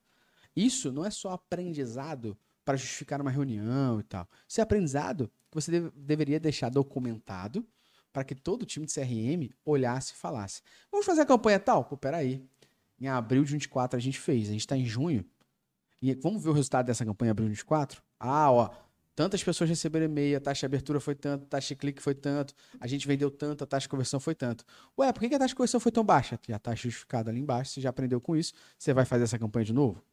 Isso não é só aprendizado para justificar uma reunião e tal. Isso é aprendizado que você deveria deixar documentado para que todo time de CRM olhasse e falasse. Vamos fazer a campanha tal? Peraí. Em abril de 24 a gente fez. A gente está em junho. E vamos ver o resultado dessa campanha em abril de 24? Tantas pessoas receberam e-mail, a taxa de abertura foi tanto, a taxa de clique foi tanto, a gente vendeu tanto, a taxa de conversão foi tanto. Ué, por que a taxa de conversão foi tão baixa? Já está justificado ali embaixo, você já aprendeu com isso, você vai fazer essa campanha de novo?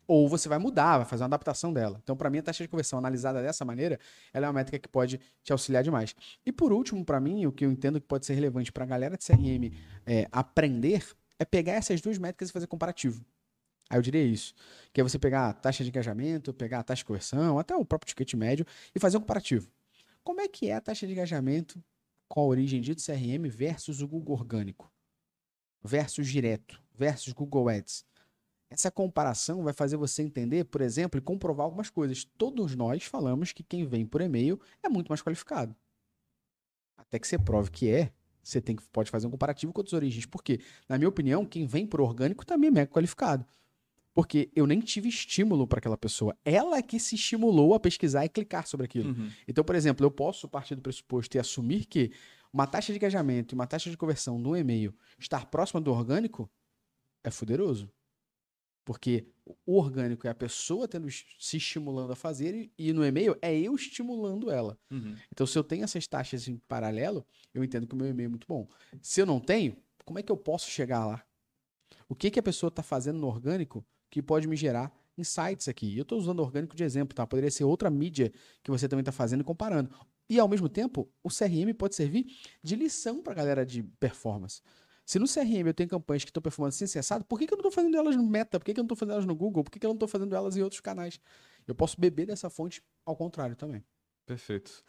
Ou você vai mudar, vai fazer uma adaptação dela. Então, para mim, a taxa de conversão analisada dessa maneira, ela é uma métrica que pode te auxiliar demais. E por último, para mim, o que eu entendo que pode ser relevante para a galera de CRM aprender é pegar essas duas métricas e fazer comparativo. Aí eu diria isso. Que é você pegar a taxa de engajamento, pegar a taxa de conversão, até o próprio ticket médio e fazer um comparativo. Como é que é a taxa de engajamento com a origem de CRM versus o Google orgânico? Versus direto, versus Google Ads. Essa comparação vai fazer você entender, por exemplo, e comprovar algumas coisas. Todos nós falamos que quem vem por e-mail é muito mais qualificado. Até que você prove que você pode fazer um comparativo com outras origens. Por quê? Na minha opinião, quem vem por orgânico também é mega qualificado. Porque eu nem tive estímulo para aquela pessoa. Ela que se estimulou a pesquisar e clicar sobre aquilo. Uhum. Então, por exemplo, eu posso partir do pressuposto e assumir que uma taxa de engajamento e uma taxa de conversão no e-mail estar próxima do orgânico é fuderoso. Porque o orgânico é a pessoa se estimulando a fazer e no e-mail é eu estimulando ela. Uhum. Então, se eu tenho essas taxas em paralelo, eu entendo que o meu e-mail é muito bom. Se eu não tenho, como é que eu posso chegar lá? O que, que a pessoa está fazendo no orgânico que pode me gerar insights aqui? Eu estou usando orgânico de exemplo, tá? Poderia ser outra mídia que você também está fazendo e comparando. E, ao mesmo tempo, o CRM pode servir de lição para a galera de performance. Se no CRM eu tenho campanhas que estão performando assim, assado, por que, que eu não estou fazendo elas no Meta? Por que, que eu não estou fazendo elas no Google? Por que, que eu não estou fazendo elas em outros canais? Eu posso beber dessa fonte ao contrário também. Perfeito.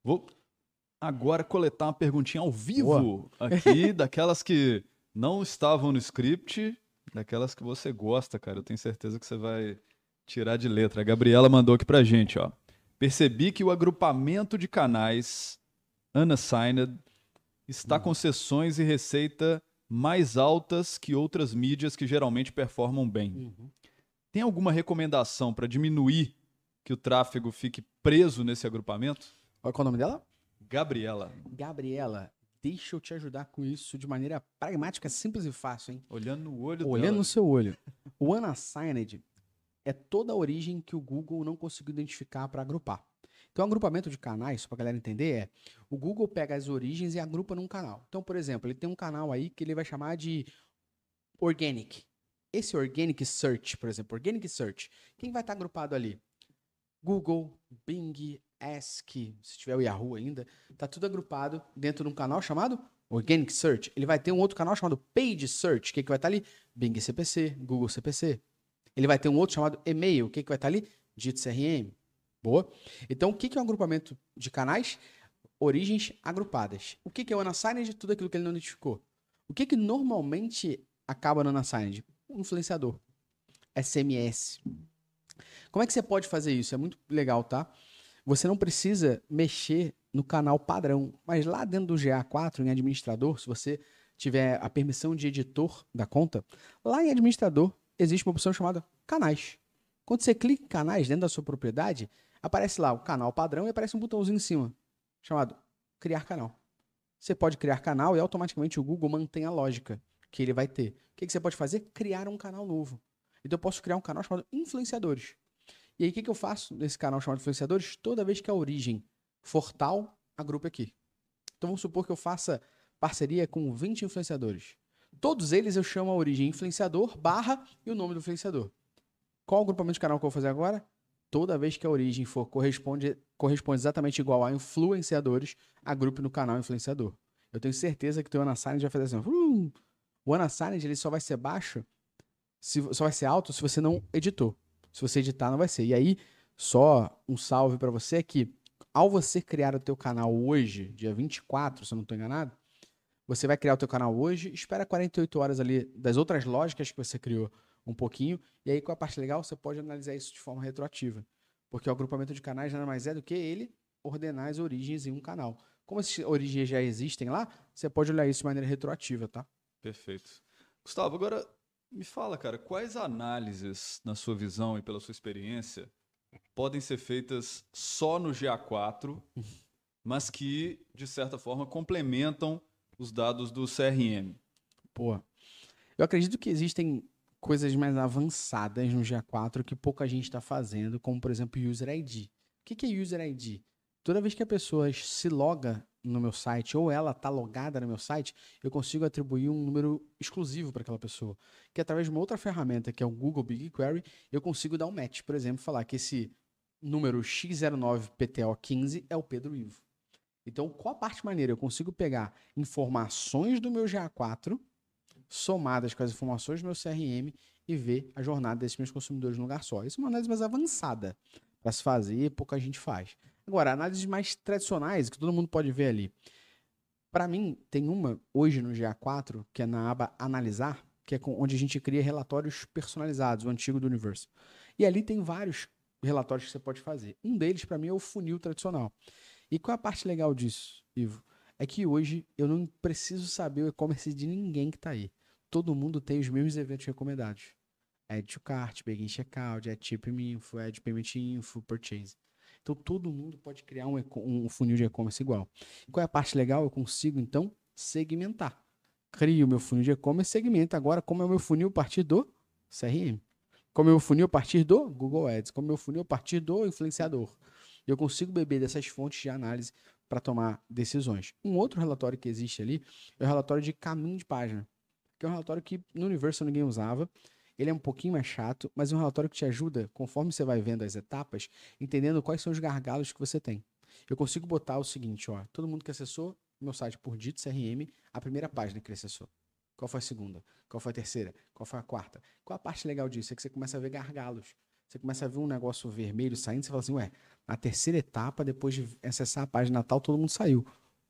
Vou agora coletar uma perguntinha ao vivo Boa. aqui, daquelas que não estavam no script, daquelas que você gosta, cara. Eu tenho certeza que você vai tirar de letra. A Gabriela mandou aqui pra gente, ó. Percebi que o agrupamento de canais Unassigned está com sessões e receita mais altas que outras mídias que geralmente performam bem. Tem alguma recomendação para diminuir que o tráfego fique preso nesse agrupamento? Qual é o nome dela? Gabriela, Gabriela, deixa eu te ajudar com isso de maneira pragmática, simples e fácil, hein? olhando no olho Olhando dela. no seu olho. O Unassigned é toda a origem que o Google não conseguiu identificar para agrupar. Então, o agrupamento de canais, para a galera entender, é o Google pega as origens e agrupa num canal. Então, por exemplo, ele tem um canal aí que ele vai chamar de Organic. Esse Organic Search, por exemplo, Organic Search, quem vai estar agrupado ali? Google, Bing, Ask, se tiver o Yahoo ainda, tá tudo agrupado dentro de um canal chamado Organic Search. Ele vai ter um outro canal chamado Page Search, que vai estar ali? Bing CPC, Google CPC. Ele vai ter um outro chamado E-mail, que vai estar ali? Dito CRM. Boa? Então, o que é um agrupamento de canais? Origens agrupadas. O que é o Unassigned? Tudo aquilo que ele não identificou. O que normalmente acaba no Unassigned? Um influenciador. SMS. Como é que você pode fazer isso? É muito legal, tá? Você não precisa mexer no canal padrão, mas lá dentro do GA4, em administrador, se você tiver a permissão de editor da conta, lá em administrador existe uma opção chamada canais. Quando você clica em canais dentro da sua propriedade, aparece lá o canal padrão e aparece um botãozinho em cima chamado criar canal. Você pode criar canal e automaticamente o Google mantém a lógica que ele vai ter. O que você pode fazer? Criar um canal novo. Então eu posso criar um canal chamado influenciadores. E aí, o que eu faço nesse canal chamado influenciadores? Toda vez que a origem for tal, agrupa aqui. Então, vamos supor que eu faça parceria com 20 influenciadores. Todos eles eu chamo a origem influenciador, barra e o nome do influenciador. Qual o agrupamento de canal que eu vou fazer agora? Toda vez que a origem for corresponde exatamente igual a influenciadores, agrupe no canal influenciador. Eu tenho certeza que o teu Unassigned vai fazer assim. O Unassigned ele só vai ser baixo, só vai ser alto se você não editou. Se você editar, não vai ser. E aí, só um salve para você é que, ao você criar o teu canal hoje, dia 24, se eu não estou enganado, você vai criar o teu canal hoje, espera 48 horas ali das outras lógicas que você criou um pouquinho, e aí com a parte legal você pode analisar isso de forma retroativa. Porque o agrupamento de canais nada mais é do que ele ordenar as origens em um canal. Como essas origens já existem lá, você pode olhar isso de maneira retroativa, tá? Perfeito. Gustavo, agora me fala, cara, quais análises, na sua visão e pela sua experiência, podem ser feitas só no GA4, mas que, de certa forma, complementam os dados do CRM? Pô, eu acredito que existem coisas mais avançadas no GA4 que pouca gente está fazendo, como, por exemplo, User ID. O que é User ID? Toda vez que a pessoa se loga no meu site ou ela está logada no meu site, eu consigo atribuir um número exclusivo para aquela pessoa. Que através de uma outra ferramenta, que é o Google BigQuery, eu consigo dar um match. Por exemplo, falar que esse número X09PTO15 é o Pedro Ivo. Então, qual a parte maneira? Eu consigo pegar informações do meu GA4 somadas com as informações do meu CRM e ver a jornada desses meus consumidores num lugar só. Isso é uma análise mais avançada para se fazer e pouca gente faz. Agora, análises mais tradicionais, que todo mundo pode ver ali. Para mim, tem uma hoje no GA4, que é na aba Analisar, que é onde a gente cria relatórios personalizados, o antigo do Universo. E ali tem vários relatórios que você pode fazer. Um deles, para mim, é o funil tradicional. E qual é a parte legal disso, Ivo? É que hoje eu não preciso saber o e-commerce de ninguém que está aí. Todo mundo tem os mesmos eventos recomendados. Add to cart, begin checkout, add chip info, add payment info, purchase. Então, todo mundo pode criar um funil de e-commerce igual. E qual é a parte legal? Eu consigo, então, segmentar. Crio o meu funil de e-commerce, segmento. Agora, como é o meu funil a partir do CRM? Como é o meu funil a partir do Google Ads? Como é o meu funil a partir do influenciador? Eu consigo beber dessas fontes de análise para tomar decisões. Um outro relatório que existe ali é o relatório de caminho de página, que é um relatório que no universo ninguém usava. Ele é um pouquinho mais chato, mas é um relatório que te ajuda, conforme você vai vendo as etapas, entendendo quais são os gargalos que você tem. Eu consigo botar o seguinte, ó, todo mundo que acessou meu site por Dito CRM, a primeira página que ele acessou. Qual foi a segunda? Qual foi a terceira? Qual foi a quarta? Qual a parte legal disso? É que você começa a ver gargalos. Você começa a ver um negócio vermelho saindo, você fala assim, ué, na terceira etapa, depois de acessar a página tal, todo mundo saiu.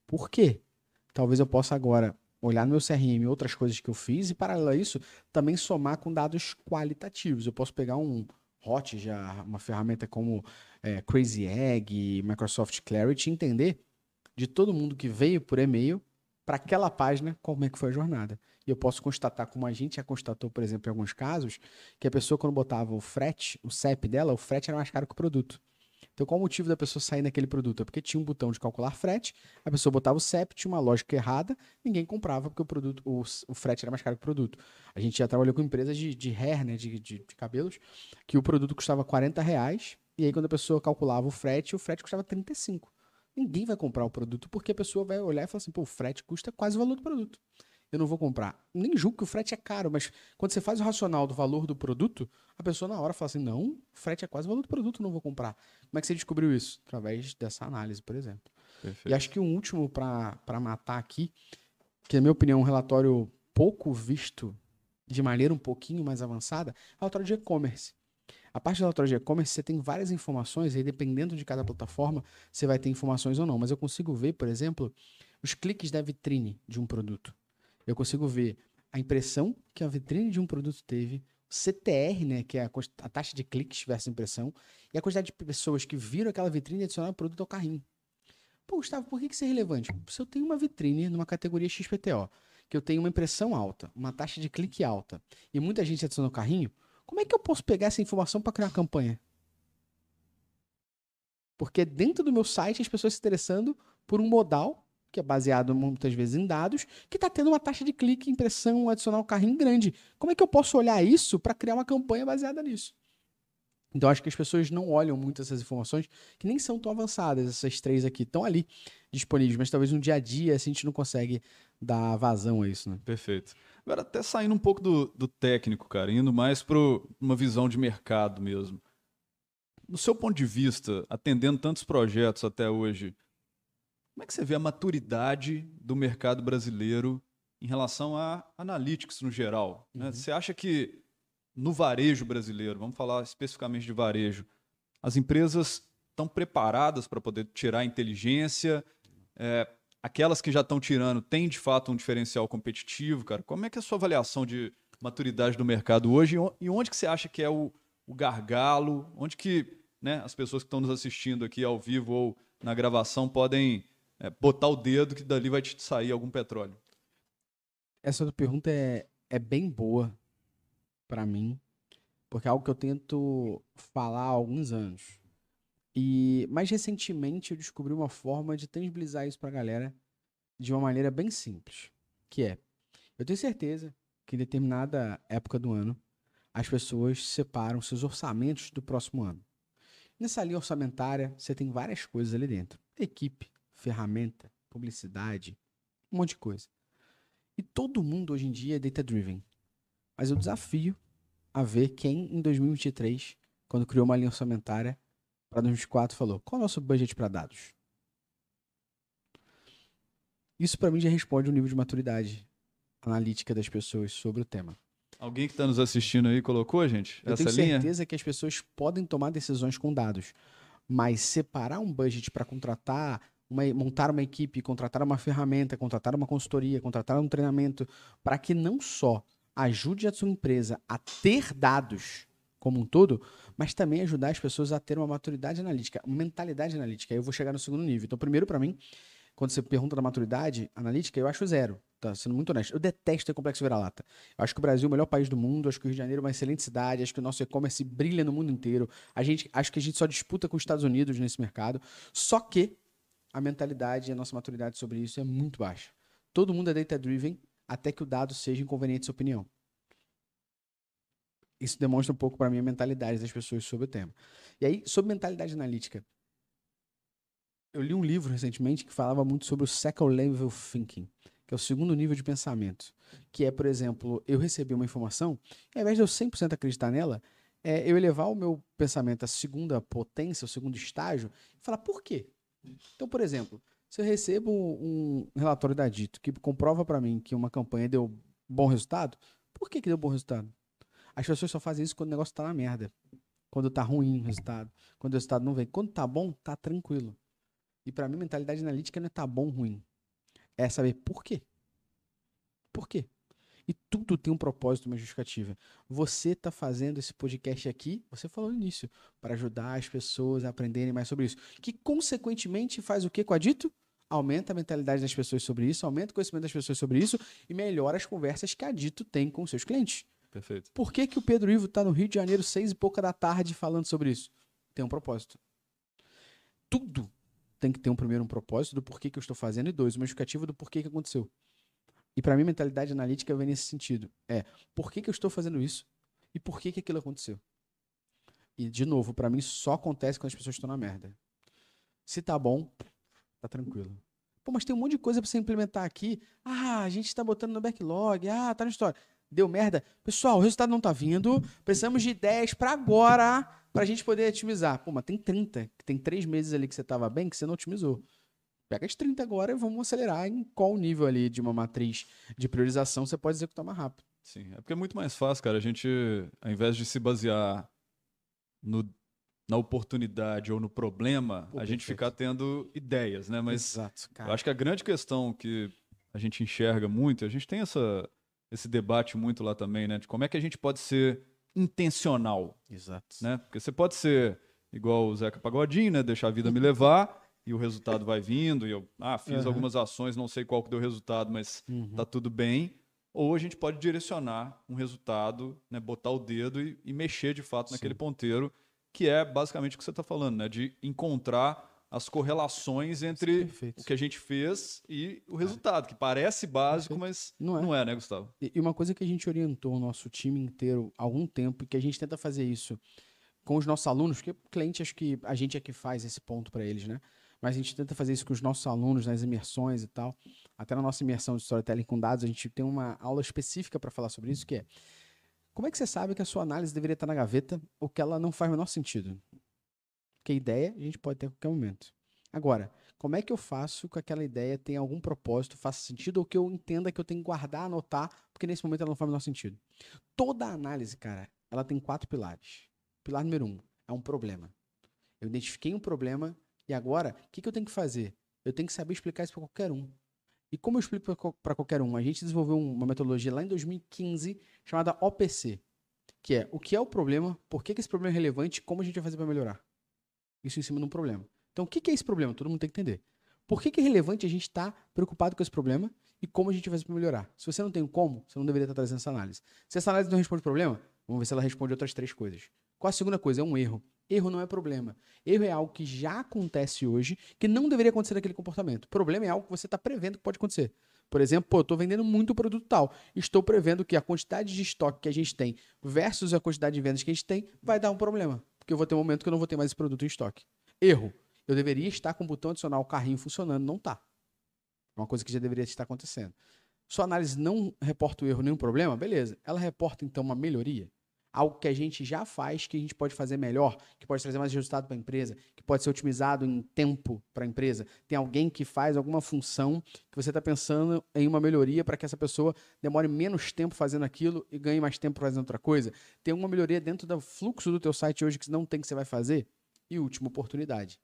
Por quê? Talvez eu possa agora olhar no meu CRM outras coisas que eu fiz e, paralelo a isso, também somar com dados qualitativos. Eu posso pegar um Hotjar, uma ferramenta como Crazy Egg, Microsoft Clarity, e entender de todo mundo que veio por e-mail para aquela página como é que foi a jornada. E eu posso constatar, como a gente já constatou, por exemplo, em alguns casos, que a pessoa quando botava o frete, o CEP dela, o frete era mais caro que o produto. Então, qual o motivo da pessoa sair naquele produto? É porque tinha um botão de calcular frete, a pessoa botava o CEP, tinha uma lógica errada, ninguém comprava porque o produto, o frete era mais caro que o produto. A gente já trabalhou com empresas de hair, né, de cabelos, que o produto custava R$ 40, e aí quando a pessoa calculava o frete custava 35. Ninguém vai comprar o produto porque a pessoa vai olhar e falar assim, pô, o frete custa quase o valor do produto. Eu não vou comprar. Nem julgo que o frete é caro, mas quando você faz o racional do valor do produto, a pessoa na hora fala assim, não, o frete é quase o valor do produto, não vou comprar. Como é que você descobriu isso? Através dessa análise, por exemplo. E acho Perfeito. que o último para matar aqui, que na minha opinião é um relatório pouco visto de maneira um pouquinho mais avançada, é o relatório de e-commerce. A parte do relatório de e-commerce, você tem várias informações, e aí dependendo de cada plataforma, você vai ter informações ou não. Mas eu consigo ver, por exemplo, os cliques da vitrine de um produto. Eu consigo ver a impressão que a vitrine de um produto teve, o CTR, né, que é a taxa de cliques versus impressão, e a quantidade de pessoas que viram aquela vitrine e adicionaram o produto ao carrinho. Pô, Gustavo, por que isso é relevante? Se eu tenho uma vitrine numa categoria XPTO, que eu tenho uma impressão alta, uma taxa de clique alta, e muita gente adicionou o carrinho, como é que eu posso pegar essa informação para criar uma campanha? Porque dentro do meu site as pessoas se interessando por um modal, que é baseado muitas vezes em dados, que está tendo uma taxa de clique, impressão, adicionar um carrinho grande. Como é que eu posso olhar isso para criar uma campanha baseada nisso? Então, acho que as pessoas não olham muito essas informações, que nem são tão avançadas, essas três aqui, estão ali disponíveis, mas talvez no dia a dia assim, a gente não consegue dar vazão a isso, né? Perfeito. Agora, até saindo um pouco do técnico, cara, indo mais para uma visão de mercado mesmo. No seu ponto de vista, atendendo tantos projetos até hoje, como é que você vê a maturidade do mercado brasileiro em relação a analytics no geral, né? Uhum. Você acha que no varejo brasileiro, vamos falar especificamente de varejo, as empresas estão preparadas para poder tirar a inteligência? Aquelas que já estão tirando têm de fato um diferencial competitivo, cara? Como é que é a sua avaliação de maturidade do mercado hoje e onde que você acha que é o gargalo? Onde que, né, as pessoas que estão nos assistindo aqui ao vivo ou na gravação podem botar o dedo que dali vai te sair algum petróleo? Essa outra pergunta é bem boa para mim, porque é algo que eu tento falar há alguns anos. E mais recentemente eu descobri uma forma de tangibilizar isso pra galera de uma maneira bem simples, que é, eu tenho certeza que em determinada época do ano as pessoas separam seus orçamentos do próximo ano. Nessa linha orçamentária, você tem várias coisas ali dentro: equipe, ferramenta, publicidade, um monte de coisa. E todo mundo hoje em dia é data-driven. Mas eu desafio a ver quem em 2023, quando criou uma linha orçamentária para 2024, falou: qual é o nosso budget para dados? Isso para mim já responde o nível de maturidade analítica das pessoas sobre o tema. Alguém que está nos assistindo aí colocou, gente, Eu tenho essa linha? certeza que as pessoas podem tomar decisões com dados, mas separar um budget para contratar, montar uma equipe, contratar uma ferramenta, contratar uma consultoria, contratar um treinamento, para que não só ajude a sua empresa a ter dados como um todo, mas também ajudar as pessoas a ter uma maturidade analítica, uma mentalidade analítica. Aí eu vou chegar no segundo nível. Então, primeiro, para mim, quando você pergunta da maturidade analítica, eu acho zero. tá sendo muito honesto. Eu detesto ter complexo vira-lata. Eu acho que o Brasil é o melhor país do mundo, acho que o Rio de Janeiro é uma excelente cidade, acho que o nosso e-commerce brilha no mundo inteiro. Acho que a gente só disputa com os Estados Unidos nesse mercado. Só que a mentalidade e a nossa maturidade sobre isso é muito baixa. Todo mundo é data-driven até que o dado seja inconveniente à sua opinião. Isso demonstra um pouco para mim a mentalidade das pessoas sobre o tema. E aí, sobre mentalidade analítica, eu li um livro recentemente que falava muito sobre o second level thinking, que é o segundo nível de pensamento. Que é, por exemplo, eu recebi uma informação, e ao invés de eu 100% acreditar nela, eu elevar o meu pensamento à segunda potência, ao segundo estágio, e falar por quê? Então, por exemplo, se eu recebo um relatório da Dito que comprova para mim que uma campanha deu bom resultado, por que deu bom resultado? As pessoas só fazem isso quando o negócio tá na merda. Quando tá ruim o resultado. Quando o resultado não vem. Quando tá bom, tá tranquilo. E para mim, mentalidade analítica não é tá bom ou ruim. É saber por quê. Por quê? E tudo tem um propósito, uma justificativa. Você tá fazendo esse podcast aqui, você falou no início, para ajudar as pessoas a aprenderem mais sobre isso. Que, consequentemente, faz o quê com a Dito? Aumenta a mentalidade das pessoas sobre isso, aumenta o conhecimento das pessoas sobre isso e melhora as conversas que a Dito tem com seus clientes. Perfeito. Por que o Pedro Ivo tá no Rio de Janeiro 6 e pouca da tarde falando sobre isso? Tem um propósito. Tudo tem que ter primeiro um propósito do porquê que eu estou fazendo e dois, uma justificativa do porquê que aconteceu. E para mim, mentalidade analítica vem nesse sentido. Por que eu estou fazendo isso e por que aquilo aconteceu? E, de novo, para mim só acontece quando as pessoas estão na merda. Se tá bom, tá tranquilo. Pô, mas tem um monte de coisa para você implementar aqui. A gente tá botando no backlog. Tá na história. Deu merda. Pessoal, o resultado não tá vindo. Precisamos de ideias para agora pra gente poder otimizar. Pô, mas tem 30. Tem 3 meses ali que você tava bem que você não otimizou. Pega as 30 agora e vamos acelerar em qual nível ali de uma matriz de priorização você pode executar mais rápido. Sim, é porque é muito mais fácil, cara. A gente, ao invés de se basear na oportunidade ou no problema, a gente ficar tendo ideias, né? Mas Exato, cara. eu acho que a grande questão que a gente enxerga muito, a gente tem esse debate muito lá também, né? De como é que a gente pode ser intencional. Exato. Né? Porque você pode ser igual o Zeca Pagodinho, né? Deixar a vida me levar e o resultado vai vindo. E eu fiz algumas ações, não sei qual que deu resultado, mas tá tudo bem. Ou a gente pode direcionar um resultado, né? Botar o dedo e mexer de fato naquele ponteiro, que é basicamente o que você está falando, né? De encontrar as correlações entre o que a gente fez e o resultado, que parece básico, mas não é, né, Gustavo? E uma coisa que a gente orientou o nosso time inteiro há algum tempo, e que a gente tenta fazer isso com os nossos alunos, porque cliente, acho que a gente é que faz esse ponto para eles, né? Mas a gente tenta fazer isso com os nossos alunos nas imersões e tal. Até na nossa imersão de storytelling com dados, a gente tem uma aula específica para falar sobre isso, que é: como é que você sabe que a sua análise deveria estar na gaveta ou que ela não faz o menor sentido? Porque a ideia a gente pode ter a qualquer momento. Agora, como é que eu faço que aquela ideia tenha algum propósito, faça sentido, ou que eu entenda que eu tenho que guardar, anotar, porque nesse momento ela não faz o menor sentido? Toda análise, cara, ela tem 4 pilares. Pilar número 1 é um problema. Eu identifiquei um problema e agora, o que eu tenho que fazer? Eu tenho que saber explicar isso para qualquer um. E como eu explico para qualquer um? A gente desenvolveu uma metodologia lá em 2015 chamada OPC, que é o que é o problema, por que esse problema é relevante e como a gente vai fazer para melhorar. Isso em cima de um problema. Então, o que é esse problema? Todo mundo tem que entender. Por que é relevante a gente estar preocupado com esse problema e como a gente vai fazer para melhorar? Se você não tem como, você não deveria estar trazendo essa análise. Se essa análise não responde o problema, vamos ver se ela responde outras 3 coisas. Qual a segunda coisa? É um erro. Erro não é problema. Erro é algo que já acontece hoje, que não deveria acontecer naquele comportamento. Problema é algo que você está prevendo que pode acontecer. Por exemplo, eu estou vendendo muito produto tal. Estou prevendo que a quantidade de estoque que a gente tem versus a quantidade de vendas que a gente tem vai dar um problema. Porque eu vou ter um momento que eu não vou ter mais esse produto em estoque. Erro. Eu deveria estar com o botão adicionar o carrinho funcionando, não está. É uma coisa que já deveria estar acontecendo. Sua análise não reporta o erro, nenhum problema? Beleza. Ela reporta, então, uma melhoria? Algo que a gente já faz, que a gente pode fazer melhor, que pode trazer mais resultado para a empresa, que pode ser otimizado em tempo para a empresa. Tem alguém que faz alguma função que você está pensando em uma melhoria para que essa pessoa demore menos tempo fazendo aquilo e ganhe mais tempo fazendo outra coisa. Tem uma melhoria dentro do fluxo do teu site hoje que não tem que você vai fazer. E última, oportunidade.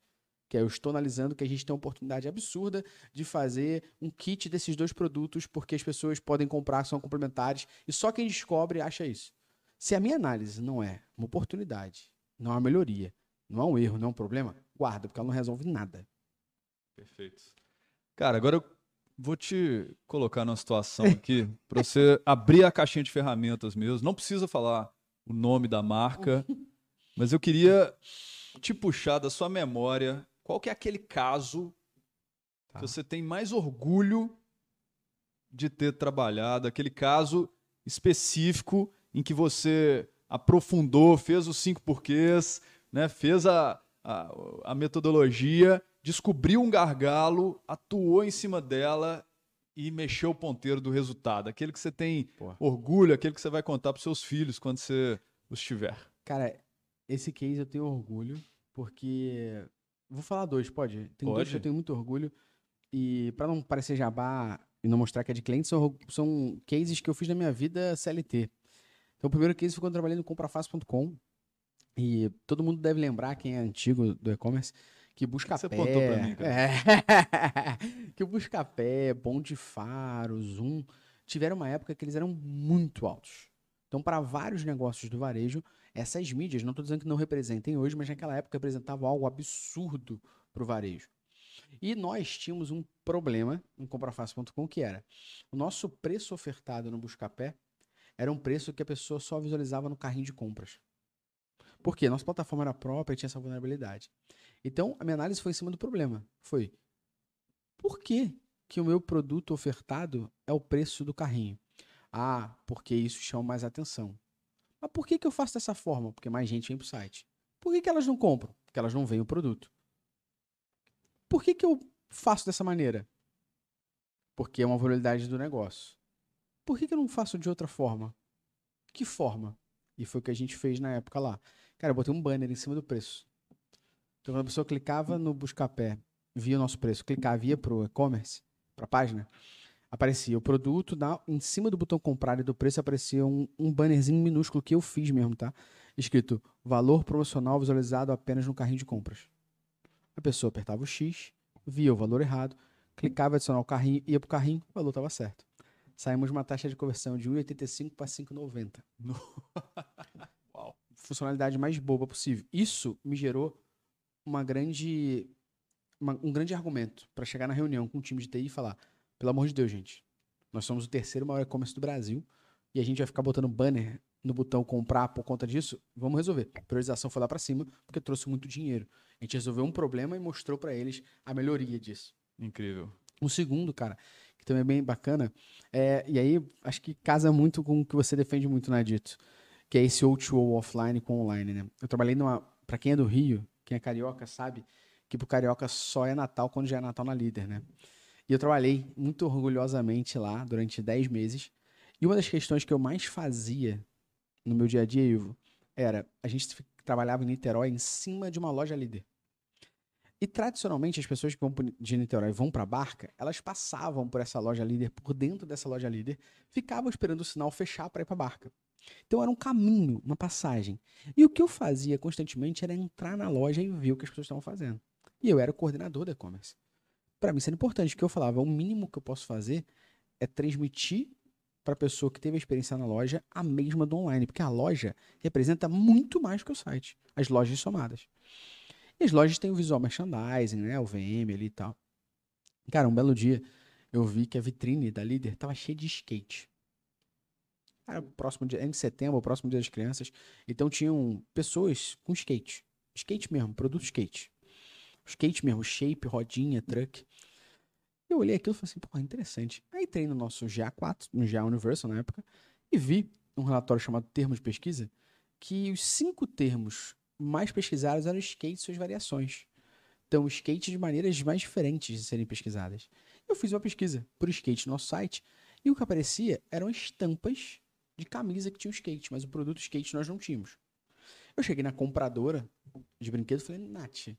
Que é, eu estou analisando que a gente tem uma oportunidade absurda de fazer um kit desses 2 produtos, porque as pessoas podem comprar, são complementares, e só quem descobre acha isso. Se a minha análise não é uma oportunidade, não é uma melhoria, não é um erro, não é um problema, guarda, porque ela não resolve nada. Perfeito. Cara, agora eu Vou te colocar numa situação aqui para você abrir a caixinha de ferramentas mesmo. Não precisa falar o nome da marca, mas eu queria te puxar da sua memória. Qual que é aquele caso Tá. que você tem mais orgulho de ter trabalhado? Aquele caso específico em que você aprofundou, fez os 5 porquês, né? Fez a metodologia, descobriu um gargalo, atuou em cima dela e mexeu o ponteiro do resultado. Aquele que você tem Pô. orgulho, aquele que você vai contar para seus filhos quando você os tiver. Cara, esse case eu tenho orgulho, porque... Vou falar dois, pode? Tem dois Pode. que eu tenho muito orgulho. E pra não parecer jabá e não mostrar que é de cliente, são cases que eu fiz na minha vida CLT. Então, o primeiro case foi quando eu trabalhei no comprafácil.com. E todo mundo deve lembrar, quem é antigo do e-commerce, que Buscapé... Você apontou pra mim, cara. que o Buscapé, Bom de Faro, Zoom, tiveram uma época que eles eram muito altos. Então, para vários negócios do varejo, essas mídias, não estou dizendo que não representem hoje, mas naquela época representavam algo absurdo para o varejo. E nós tínhamos um problema no comprafácil.com que era o nosso preço ofertado no Buscapé era um preço que a pessoa só visualizava no carrinho de compras. Por quê? Nossa plataforma era própria e tinha essa vulnerabilidade. Então, a minha análise foi em cima do problema. Foi, por que que o meu produto ofertado é o preço do carrinho? Ah, porque isso chama mais atenção. Mas por que que eu faço dessa forma? Porque mais gente vem para o site. Por que que elas não compram? Porque elas não veem o produto. Por que que eu faço dessa maneira? Porque é uma vulnerabilidade do negócio. Por que que eu não faço de outra forma? Que forma? E foi o que a gente fez na época lá. Cara, eu botei um banner em cima do preço. Então, quando a pessoa clicava no Buscapé, via o nosso preço, clicava, ia pro e-commerce, pra página, aparecia o produto, em cima do botão comprar e do preço aparecia um bannerzinho minúsculo que eu fiz mesmo, tá? Escrito, valor promocional visualizado apenas no carrinho de compras. A pessoa apertava o X, via o valor errado, clicava em adicionar o carrinho, ia pro carrinho, o valor estava certo. Saímos de uma taxa de conversão de 1,85 para 5,90. Uau. Funcionalidade mais boba possível. Isso me gerou um grande argumento para chegar na reunião com o time de TI e falar, pelo amor de Deus, gente, nós somos o terceiro maior e-commerce do Brasil e a gente vai ficar botando banner no botão comprar por conta disso, vamos resolver. A priorização foi lá para cima porque trouxe muito dinheiro. A gente resolveu um problema e mostrou para eles a melhoria disso. Incrível. Um segundo, cara, que também é bem bacana, e aí acho que casa muito com o que você defende muito, né, Dito? Que é esse O2O offline com online, né? Eu trabalhei pra quem é do Rio, quem é carioca sabe que pro carioca só é Natal quando já é Natal na Líder, né? E eu trabalhei muito orgulhosamente lá durante 10 meses. E uma das questões que eu mais fazia no meu dia a dia, Ivo, era a gente trabalhava em Niterói em cima de uma loja Líder. E tradicionalmente as pessoas que vão de Niterói vão para Barca, elas passavam por essa loja Líder, por dentro dessa loja Líder, ficavam esperando o sinal fechar para ir para Barca. Então era um caminho, uma passagem. E o que eu fazia constantemente era entrar na loja e ver o que as pessoas estavam fazendo. E eu era o coordenador do e-commerce. Para mim isso era importante, o que eu falava, o mínimo que eu posso fazer é transmitir para a pessoa que teve a experiência na loja a mesma do online, porque a loja representa muito mais que o site, as lojas somadas. E as lojas têm o visual merchandising, né, o VM ali e tal. Cara, um belo dia eu vi que a vitrine da Líder tava cheia de skate. Era próximo dia, em setembro, o próximo dia das crianças. Então tinham pessoas com skate. Skate mesmo, produto skate. Skate mesmo, shape, rodinha, truck. Eu olhei aquilo e falei assim, pô, interessante. Aí entrei no nosso GA4, no GA Universal na época, e vi um relatório chamado Termos de Pesquisa, que os 5 termos mais pesquisados eram skate e suas variações. Então, skate de maneiras mais diferentes de serem pesquisadas. Eu fiz uma pesquisa por skate no nosso site, e o que aparecia eram estampas de camisa que tinham skate, mas o produto skate nós não tínhamos. Eu cheguei na compradora de brinquedos e falei, Nath,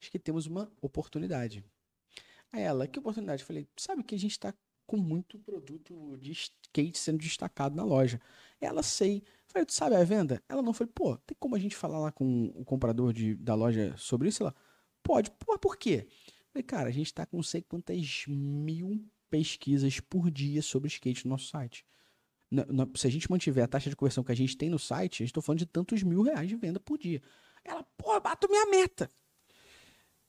acho que temos uma oportunidade. Aí ela, que oportunidade? Eu falei, sabe que a gente tá com muito produto de skate sendo destacado na loja. Ela, sei. Eu falei, tu sabe a venda? Ela não. Eu falei, pô, tem como a gente falar lá com o comprador da loja sobre isso? Ela, pode. Pô, por quê? Eu falei, cara, a gente tá com não sei quantas mil pesquisas por dia sobre skate no nosso site. Se a gente mantiver a taxa de conversão que a gente tem no site, a gente tá falando de tantos R$ 1.000 de venda por dia. Ela, pô, bato minha meta.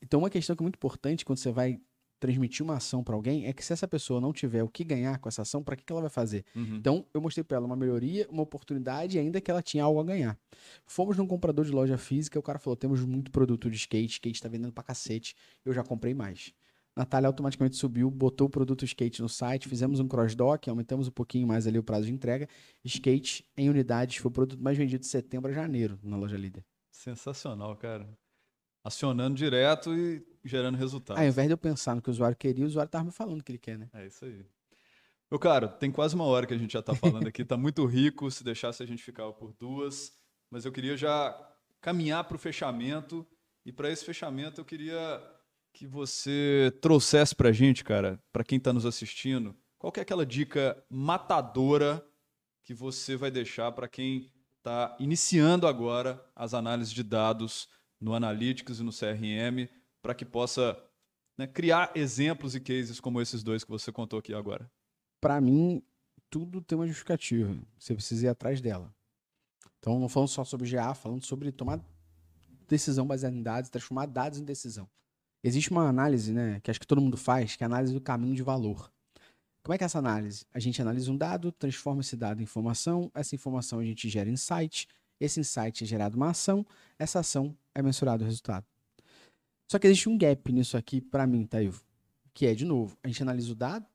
Então, uma questão que é muito importante quando você vai transmitir uma ação para alguém é que se essa pessoa não tiver o que ganhar com essa ação, para que ela vai fazer? Então, eu mostrei para ela uma melhoria, uma oportunidade, ainda que ela tinha algo a ganhar. Fomos num comprador de loja física, o cara falou, temos muito produto de skate tá vendendo pra cacete, eu já comprei mais. Natália automaticamente subiu, botou o produto skate no site, fizemos um cross-dock, aumentamos um pouquinho mais ali o prazo de entrega. Skate em unidades foi o produto mais vendido de setembro a janeiro na loja líder. Sensacional, cara. Acionando direto e gerando resultados. Ao invés de eu pensar no que o usuário queria, o usuário tava me falando o que ele quer, né? É isso aí. Meu caro, tem quase 1 hora que a gente já tá falando aqui, tá muito rico, se deixasse a gente ficava por 2, mas eu queria já caminhar para o fechamento, e para esse fechamento eu queria que você trouxesse pra gente, cara, para quem tá nos assistindo, qual que é aquela dica matadora que você vai deixar para quem tá iniciando agora as análises de dados no Analytics e no CRM, para que possa, né, criar exemplos e cases como esses 2 que você contou aqui agora? Para mim, tudo tem uma justificativa. Você precisa ir atrás dela. Então, não falando só sobre GA, falando sobre tomar decisão baseada em dados, transformar dados em decisão. Existe uma análise, né, que acho que todo mundo faz, que é a análise do caminho de valor. Como é que é essa análise? A gente analisa um dado, transforma esse dado em informação, essa informação a gente gera insight, esse insight é gerado uma ação, essa ação é mensurado o resultado. Só que existe um gap nisso aqui para mim, tá, Ivo? Que é, de novo, a gente analisa o dado,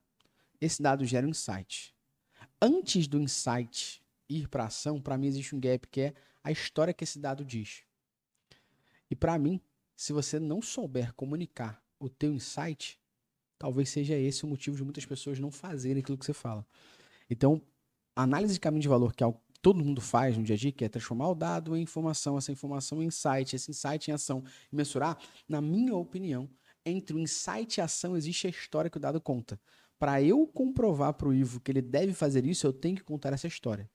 esse dado gera um insight. Antes do insight ir para a ação, para mim existe um gap que é a história que esse dado diz. E para mim, se você não souber comunicar o teu insight, talvez seja esse o motivo de muitas pessoas não fazerem aquilo que você fala. Então, a análise de caminho de valor, que é algo que todo mundo faz no dia a dia, que é transformar o dado em informação, essa informação em insight, esse insight em ação, e mensurar, na minha opinião, entre o insight e a ação existe a história que o dado conta. Para eu comprovar para o Ivo que ele deve fazer isso, eu tenho que contar essa história.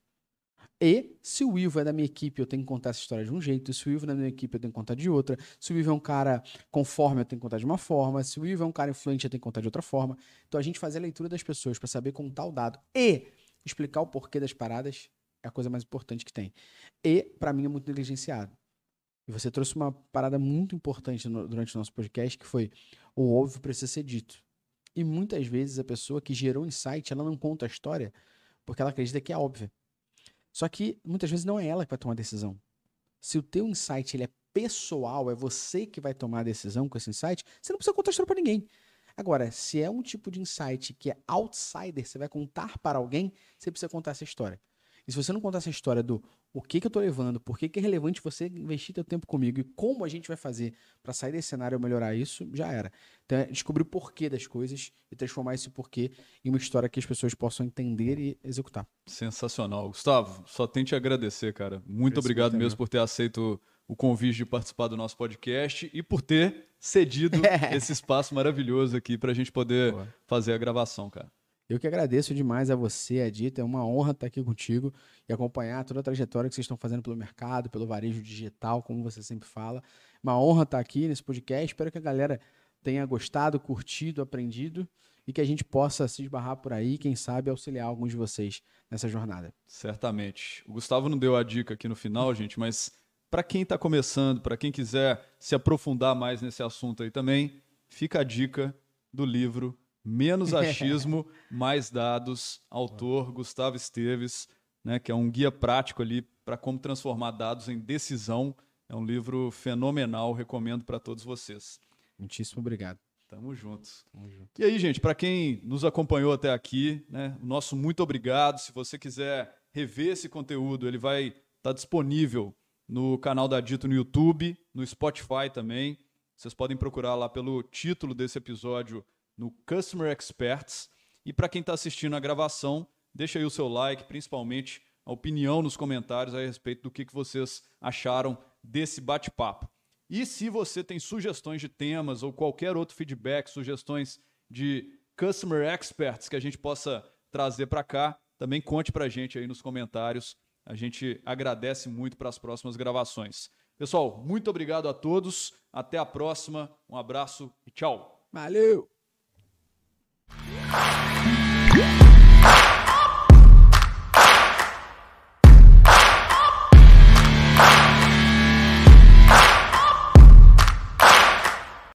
E se o Ivo é da minha equipe, eu tenho que contar essa história de um jeito. Se o Ivo é da minha equipe, eu tenho que contar de outra. Se o Ivo é um cara conforme, eu tenho que contar de uma forma. Se o Ivo é um cara influente, eu tenho que contar de outra forma. Então a gente fazer a leitura das pessoas para saber contar o dado e explicar o porquê das paradas é a coisa mais importante que tem. E, para mim, é muito negligenciado. E você trouxe uma parada muito importante durante o nosso podcast, que foi o óbvio precisa ser dito. E muitas vezes a pessoa que gerou o insight, ela não conta a história porque ela acredita que é óbvia. Só que muitas vezes não é ela que vai tomar a decisão. Se o teu insight ele é pessoal, é você que vai tomar a decisão com esse insight, você não precisa contar a história para ninguém. Agora, se é um tipo de insight que é outsider, você vai contar para alguém, você precisa contar essa história. E se você não contar essa história do o que eu tô levando, por que é relevante você investir teu tempo comigo e como a gente vai fazer para sair desse cenário e melhorar isso, já era. Então é descobrir o porquê das coisas e transformar esse porquê em uma história que as pessoas possam entender e executar. Sensacional. Gustavo, só tenho te agradecer, cara. Muito obrigado mesmo por ter aceito o convite de participar do nosso podcast e por ter cedido esse espaço maravilhoso aqui para a gente poder fazer a gravação, cara. Eu que agradeço demais a você, Adita. É uma honra estar aqui contigo e acompanhar toda a trajetória que vocês estão fazendo pelo mercado, pelo varejo digital, como você sempre fala. Uma honra estar aqui nesse podcast. Espero que a galera tenha gostado, curtido, aprendido e que a gente possa se esbarrar por aí, quem sabe auxiliar alguns de vocês nessa jornada. Certamente. O Gustavo não deu a dica aqui no final, gente, mas para quem está começando, para quem quiser se aprofundar mais nesse assunto aí também, fica a dica do livro Menos Achismo, Mais Dados, autor Gustavo Esteves, né, que é um guia prático ali para como transformar dados em decisão. É um livro fenomenal, recomendo para todos vocês. Muitíssimo obrigado. Tamo junto. E aí, gente, para quem nos acompanhou até aqui, né, o nosso muito obrigado. Se você quiser rever esse conteúdo, ele vai estar disponível no canal da Dito no YouTube, no Spotify também. Vocês podem procurar lá pelo título desse episódio no Customer Experts. E para quem está assistindo a gravação, deixa aí o seu like, principalmente a opinião nos comentários a respeito do que vocês acharam desse bate-papo. E se você tem sugestões de temas ou qualquer outro feedback, sugestões de Customer Experts que a gente possa trazer para cá, também conte para a gente aí nos comentários. A gente agradece muito para as próximas gravações. Pessoal, muito obrigado a todos. Até a próxima. Um abraço e tchau. Valeu!